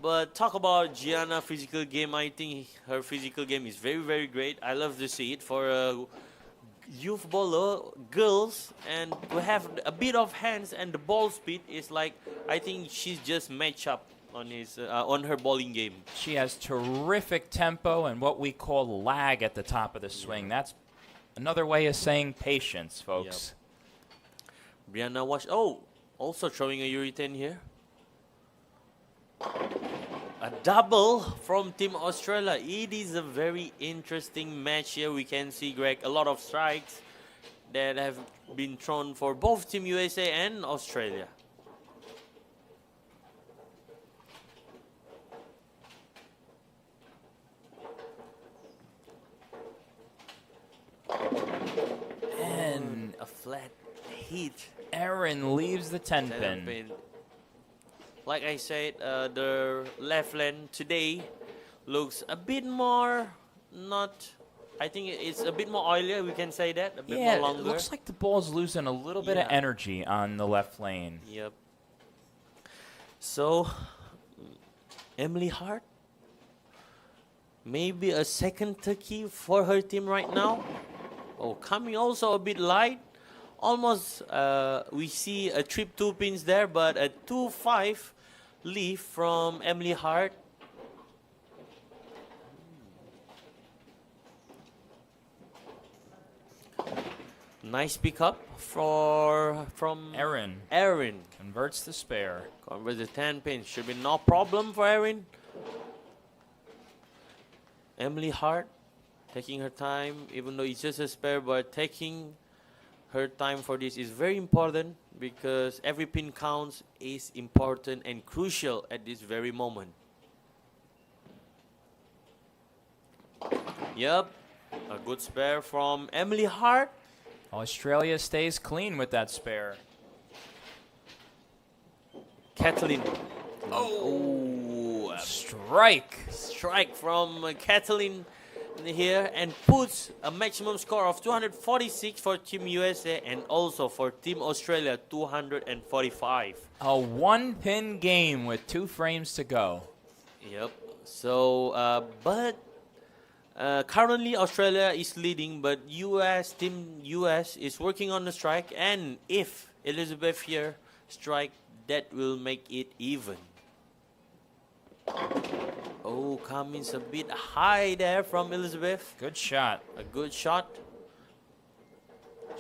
But talk about Gianna's physical game. I think her physical game is very, very great. I love to see it for youth bowler, girls, and to have a bit of hands and the ball speed is like, I think she's just matched up on her bowling game. She has terrific tempo and what we call lag at the top of the swing. That's another way of saying patience, folks. Brianna Wash, also throwing a urethane here. A double from Team Australia. It is a very interesting match here. We can see, Greg, a lot of strikes that have been thrown for both Team USA and Australia. And A flat hit. Erin leaves the 10-pin. Like I said, the left lane today looks a bit more I think it's a bit more oilier, we can say that, a bit Yeah, more it longer. looks like the ball's losing a little bit of Yeah. energy on the left lane. Yep. So, Emily Hart, maybe a second turkey for her team right now. Oh, coming also a bit light. Almost, we see a trip 2 pins there, but a 2-5 lead from Emily Hart. Nice pickup from Erin Erin. converts the spare. Convert the 10 pins. Should be no problem for Erin. Emily Hart taking her time, even though it's just a spare, but taking her time for this is very important because every pin counts is important and crucial at this very moment. Yep, a good spare from Emily Hart. Australia stays clean with that spare. Kathleen. Oh, a Strike. strike from Kathleen here and puts a maximum score of 246 for Team USA and also for Team Australia 245. A one-pin game with 2 frames to go. Yep. So, but currently Australia is leading, but Team US is working on the strike, and if Elizabeth here strike, that will make it even. Oh, Cummins a bit high there from Elizabeth. Good shot. A good shot.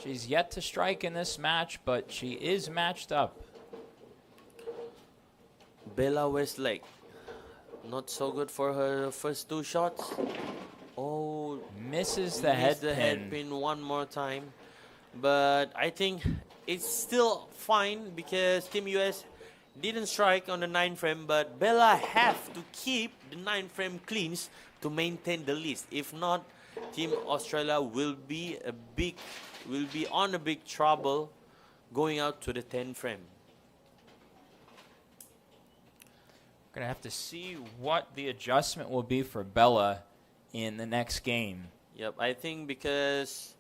She's yet to strike in this match, but she is matched up. Bella Westlake. Not so good for her first 2 shots. Oh, Misses the head missed the head pin. pin one more time. But I think it's still fine because Team US didn't strike on the 9 frame, but Bella have to keep the 9 frame cleans to maintain the lead. If not, Team Australia will be on a big trouble going out to the 10 frame. Gonna have to see what the adjustment will be for Bella in the next game. Yep, I think because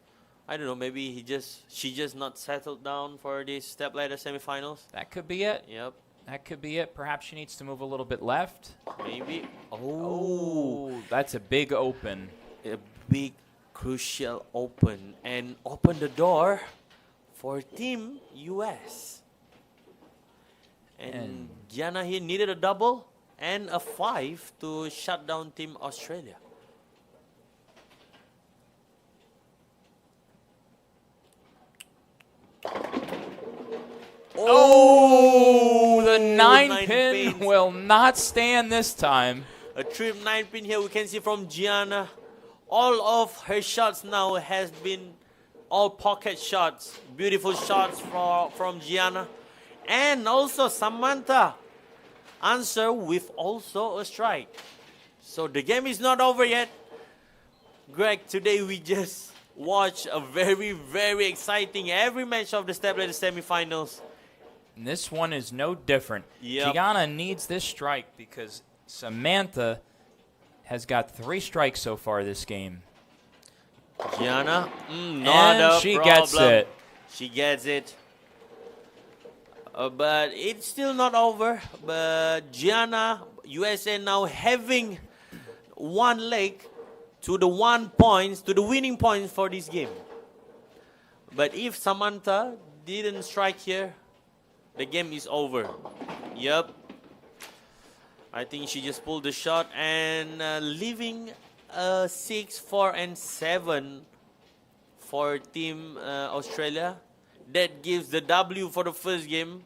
I don't know, maybe she just not settled down for this stepladder semifinals. That could be it. Yep, That could be it. Perhaps she needs to move a little bit left. maybe. Oh, that's a big open. A big crucial open and open the door for Team US. And Gianna here needed a double and a 5 to shut down Team Australia. Oh, the 9 9 pin pins. will not stand this time. A trip 9 pin here we can see from Gianna. All of her shots now has been all pocket shots. Beautiful shots from Gianna. And also Samantha answer with also a strike. So the game is not over yet. Greg, today we just watched a very, very exciting every match of the stepladder semifinals. And this one is no different. Yep. Gianna needs this strike because Samantha has got 3 strikes so far this game. Gianna, not And a she problem. gets it. She gets it. But it's still not over. But Gianna, USA now having 1 leg to the winning points for this game. But if Samantha didn't strike here, the game is over. Yep. I think she just pulled the shot and leaving 6, 4, and 7 for Team Australia. That gives the W for the first game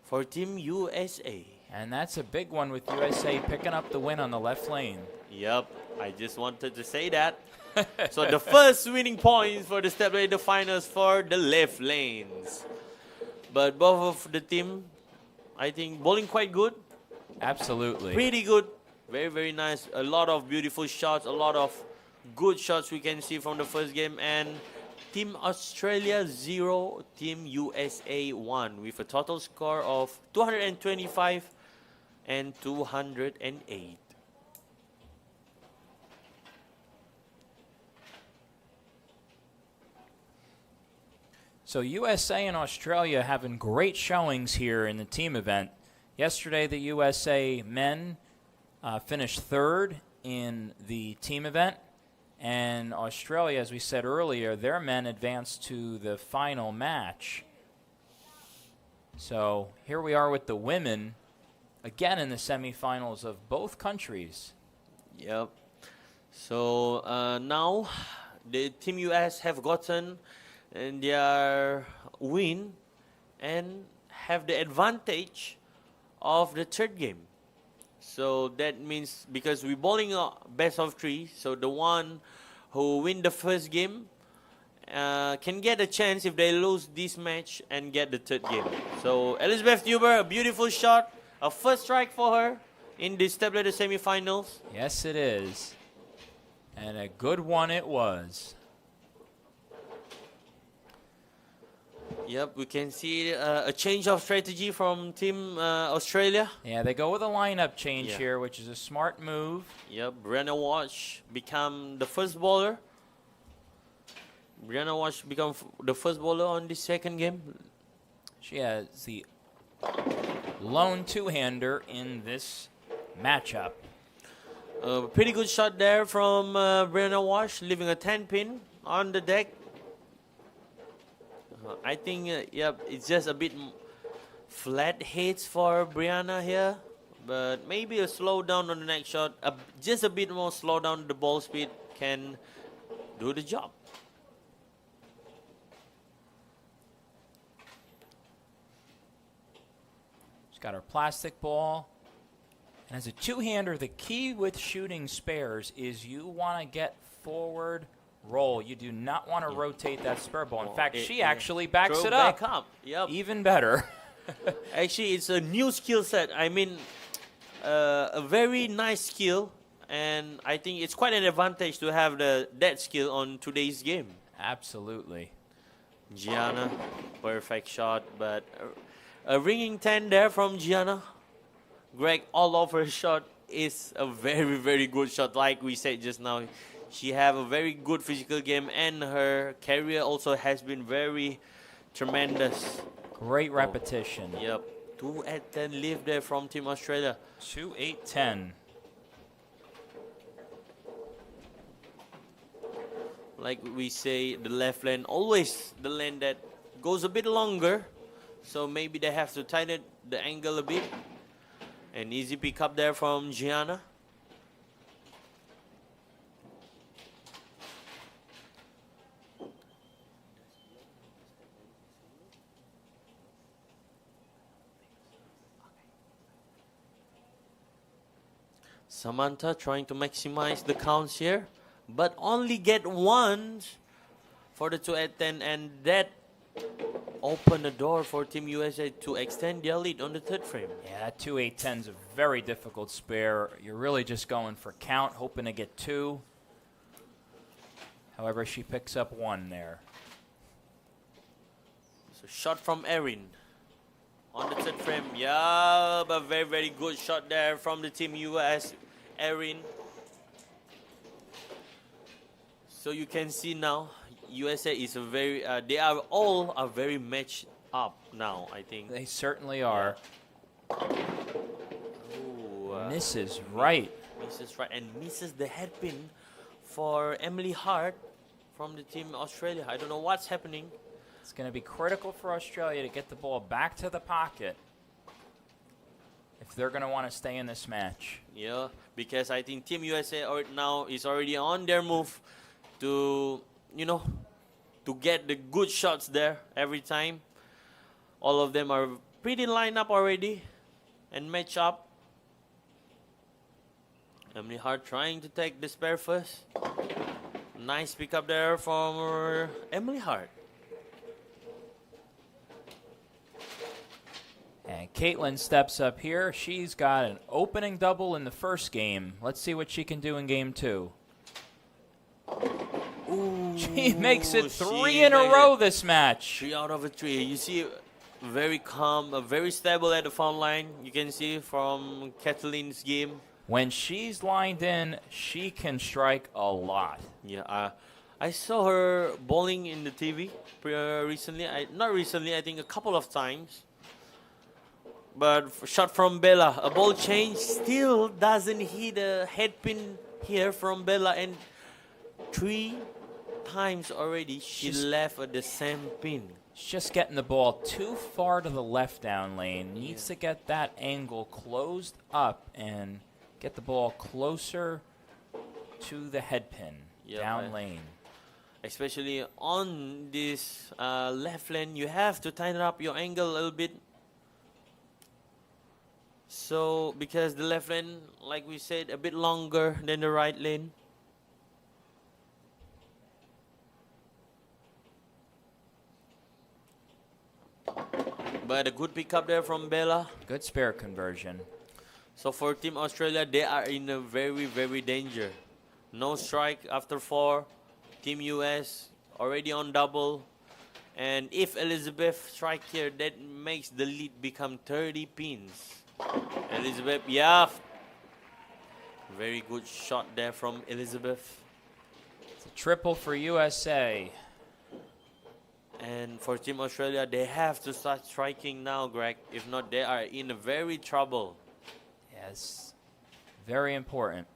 for Team USA. And that's a big one with USA picking up the win on the left lane. Yep, I just wanted to say that. So the first winning points for the stepladder finals for the left lanes. But both of the team, I think, bowling quite good. Absolutely. Pretty good. Very, very nice. A lot of beautiful shots. A lot of good shots we can see from the first game. And Team Australia 0, Team USA 1 with a total score of 225 and 208. So USA and Australia having great showings here in the team event. Yesterday, the USA men finished 3rd in the team event. And Australia, as we said earlier, their men advanced to the final match. So here we are with the women, again in the semifinals of both countries. Yep. So now the Team US have gotten their win and have the advantage of the 3rd game. So that means because we're bowling a best of 3, so the one who win the first game can get a chance if they lose this match and get the third game. So Elizabeth Huber, a beautiful shot, a first strike for her in the stepladder semifinals. Yes, it is. And a good one it was. Yep, we can see a change of strategy from Team Australia. Yeah, they go with a lineup change Yeah. here, which is a smart move. Yep, Brianna Walsh become the first bowler. Brianna Walsh become the first bowler on the second game. She has the lone two-hander in this matchup. Pretty good shot there from Brianna Walsh, leaving a 10 pin on the deck. I think, yep, it's just a bit flat hits for Brianna here. But maybe a slow down on the next shot. Just a bit more slow down the ball speed can do the job. She's got her plastic ball. And as a two-hander, the key with shooting spares is you want to get forward roll. You do not want to rotate that spare ball. In fact, she actually backs Throw it up. back up. Yep. Even better. Actually, it's a new skill set. I mean, a very nice skill. And I think it's quite an advantage to have that skill on today's game. Absolutely. Gianna, perfect shot. But a ringing 10 there from Gianna. Greg, all of her shot is a very, very good shot. Like we said just now, she have a very good physical game, and her career also has been very tremendous. Great repetition. Yep, 2 at 10 live there from Team Australia. 2-8-10. Like we say, the left lane always the lane that goes a bit longer, so maybe they have to tighten the angle a bit. An easy pick up there from Gianna. Samantha trying to maximize the counts here, but only get one for the 2 at 10, and that opened the door for Team USA to extend their lead on the third frame. Yeah, that 2-8-10 is a very difficult spare. You're really just going for count, hoping to get 2. However, she picks up 1 there. So shot from Erin on the third frame. Yeah, but very, very good shot there from the Team US, Erin. So you can see now, USA is a very, they are all are very matched up now, I think. They certainly are. Ooh, Misses right. misses right and misses the headpin for Emily Hart from the Team Australia. I don't know what's happening. It's going to be critical for Australia to get the ball back to the pocket if they're going to want to stay in this match. Yeah, because I think Team USA now is already on their move to, to get the good shots there every time. All of them are pretty lined up already and match up. Emily Hart trying to take the spare first. Nice pickup there from Emily Hart. And Caitlin steps up here. She's got an opening double in the first game. Let's see what she can do in game 2. Ooh, She makes it she 3 in a made row it this match. 3 out of 3. You see, very calm, very stable at the front line. You can see from Kathleen's game. When she's lined in, she can strike a lot. Yeah, I saw her bowling in the TV recently. Not recently, I think a couple of times. But shot from Bella, a ball change still doesn't hit a headpin here from Bella, and 3 times already she left at the same pin. She's just getting the ball too far to the left down lane. Needs to get that angle closed up and get the ball closer to the headpin down lane. Especially on this left lane, you have to tighten up your angle a little bit. So, because the left lane, like we said, a bit longer than the right lane. But a good pickup there from Bella. Good spare conversion. So for Team Australia, they are in a very, very danger. No strike after 4. Team US already on double. And if Elizabeth strike here, that makes the lead become 30 pins. Elizabeth, yeah. Very good shot there from Elizabeth. It's a triple for USA. And for Team Australia, they have to start striking now, Greg. If not, they are in a very trouble. Yes, very important.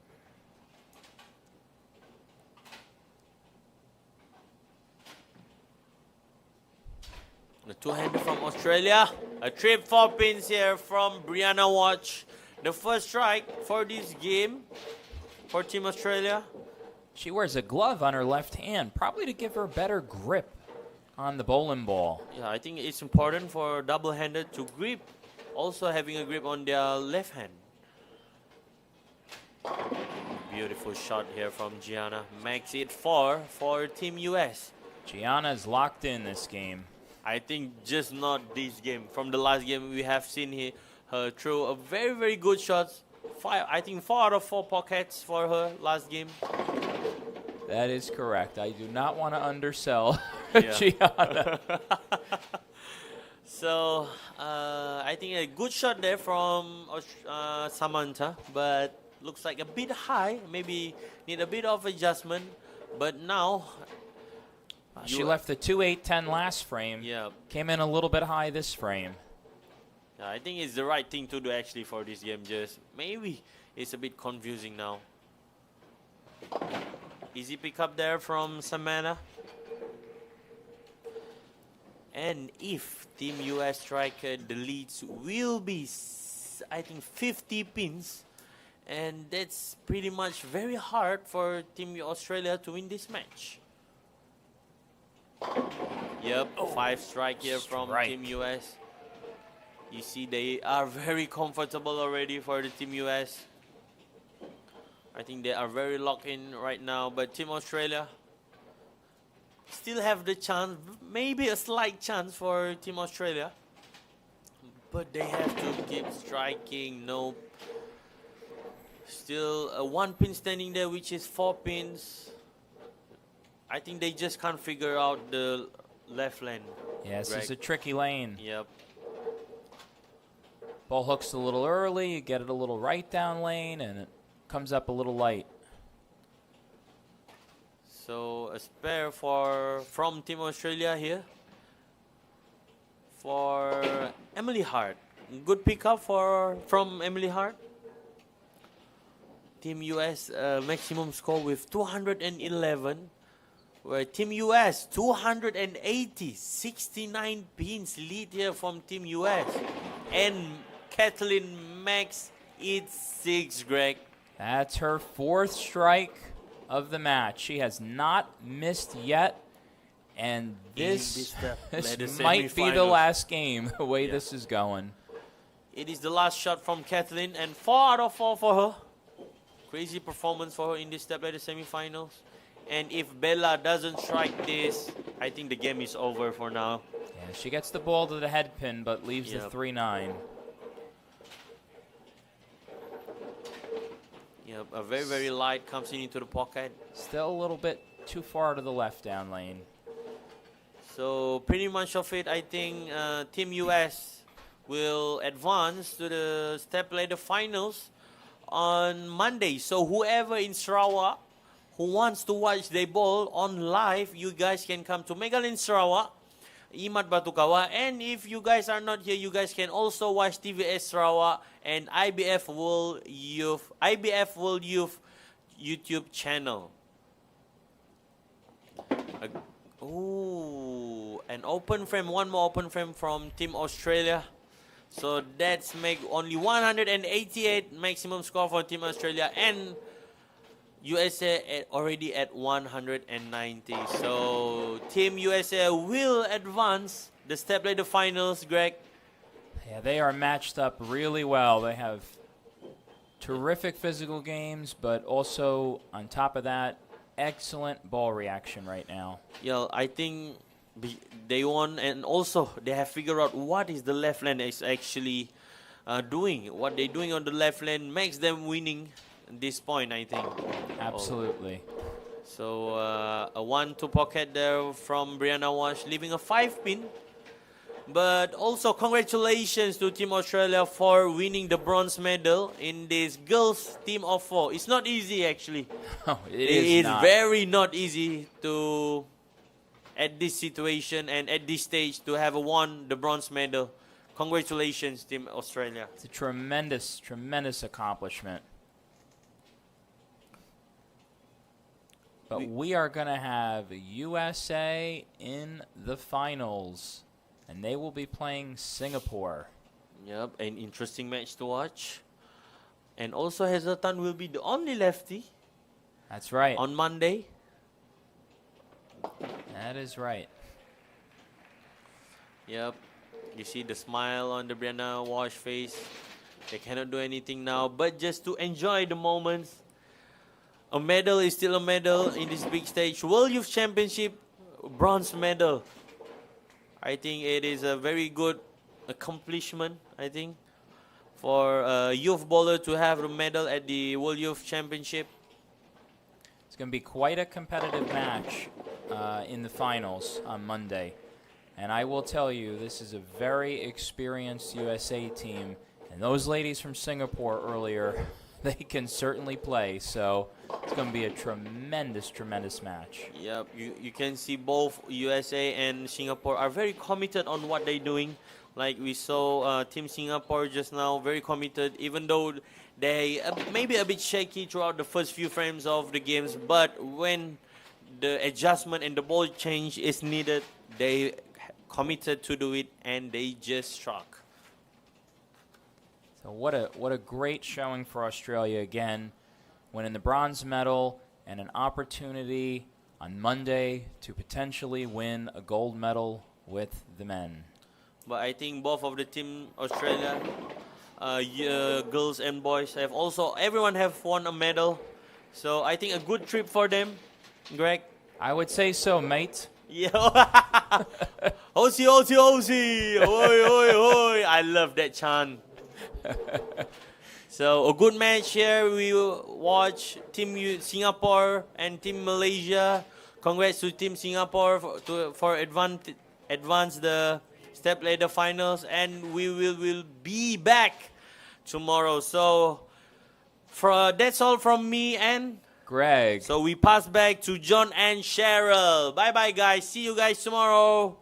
The two-hander from Australia. A trip 4 pins here from Brianna Watch. The first strike for this game for Team Australia. She wears a glove on her left hand, probably to give her better grip on the bowling ball. Yeah, I think it's important for double-handed to grip, also having a grip on their left hand. Beautiful shot here from Gianna. Makes it 4 for Team US. Gianna's locked in this game. I think just not this game. From the last game, we have seen her throw a very, very good shots. I think 4 out of 4 pockets for her last game. That is correct. I do not want to undersell Yeah. Gianna. So, I think a good shot there from Samantha, but looks like a bit high. Maybe need a bit of adjustment. But now, She left the 2-8-10 last frame. yeah, Came in a little bit high this frame. I think it's the right thing to do actually for this game. Just maybe it's a bit confusing now. Easy pickup there from Samantha. And if Team US striker, the leads will be, I think, 50 pins. And that's pretty much very hard for Team Australia to win this match. Yep, 5 strike here from Strike. Team US. You see they are very comfortable already for the Team US. I think they are very locked in right now, but Team Australia still have the chance, maybe a slight chance for Team Australia. But they have to keep striking. No. Still a 1 pin standing there, which is 4 pins. I think they just can't figure out the left lane. Yes, Greg. it's a tricky lane. Yep. Ball hooks a little early, you get it a little right down lane, and it comes up a little light. So a spare from Team Australia here for Emily Hart. Good pickup from Emily Hart. Team US maximum score with 211, where Team US 280, 69 pins lead here from Team US, and Kathleen makes it 6. Greg. That's her 4th strike of the match. She has not missed yet, and this this might be the semifinals. last game, the way Yeah. this is going. It is the last shot from Kathleen, and 4 out of 4 for her. Crazy performance for her in this step ladder semifinals. And if Bella doesn't strike this, I think the game is over for now. Yeah, she gets the ball to the head pin, but leaves the Yep. 3-9. Yeah, a very, very light comes into the pocket. Still a little bit too far to the left down lane. So pretty much of it, I think Team US will advance to the step ladder finals on Monday. So whoever in Sarawak who wants to watch the ball on live, you guys can come to Megalin Sarawak, Imat Batukawa. And if you guys are not here, you guys can also watch TVS Sarawak and IBF World Youth YouTube channel. An open frame, one more open frame from Team Australia. So that's make only 188 maximum score for Team Australia, and USA already at 190. So Team USA will advance the step ladder finals, Greg. Yeah, they are matched up really well. They have terrific physical games, but also on top of that, excellent ball reaction right now. Yeah, I think They won, and also they have figured out what is the left lane is actually doing. What they're doing on the left lane makes them winning at this point, I think. Absolutely. So a 1-2 pocket there from Brianna Wash, leaving a 5-pin. But also congratulations to Team Australia for winning the bronze medal in this girls team of 4. It's not easy actually. Oh, it It's is not. very not easy to, at this situation and at this stage, to have won the bronze medal. Congratulations, Team Australia. It's a tremendous, tremendous accomplishment. But we are going to have USA in the finals, and they will be playing Singapore. Yep, an interesting match to watch. And also Hazelton will be the only lefty That's right. on Monday. That is right. Yep, you see the smile on the Brianna Wash face. They cannot do anything now, but just to enjoy the moments. A medal is still a medal in this big stage. World Youth Championship, bronze medal. I think it is a very good accomplishment, I think, for a youth bowler to have a medal at the World Youth Championship. It's going to be quite a competitive match in the finals on Monday. And I will tell you, this is a very experienced USA team. And those ladies from Singapore earlier, they can certainly play. So it's going to be a tremendous, tremendous match. Yep, you can see both USA and Singapore are very committed on what they're doing. Like we saw Team Singapore just now, very committed, even though they maybe a bit shaky throughout the first few frames of the games. But when the adjustment and the ball change is needed, they committed to do it, and they just struck. So what a great showing for Australia again, winning the bronze medal and an opportunity on Monday to potentially win a gold medal with the men. But I think both of the team, Australia, girls and boys, have also, everyone have won a medal. So I think a good trip for them, Greg. I would say so, mate. Yeah. Aussie, Aussie, Aussie. Oi, oi, oi. I love that chant. So a good match here. We will watch Team Singapore and Team Malaysia. Congrats to Team Singapore for advance the step ladder finals, and we will be back tomorrow. So that's all from me and Greg. so we pass back to John and Cheryl. Bye bye guys. See you guys tomorrow.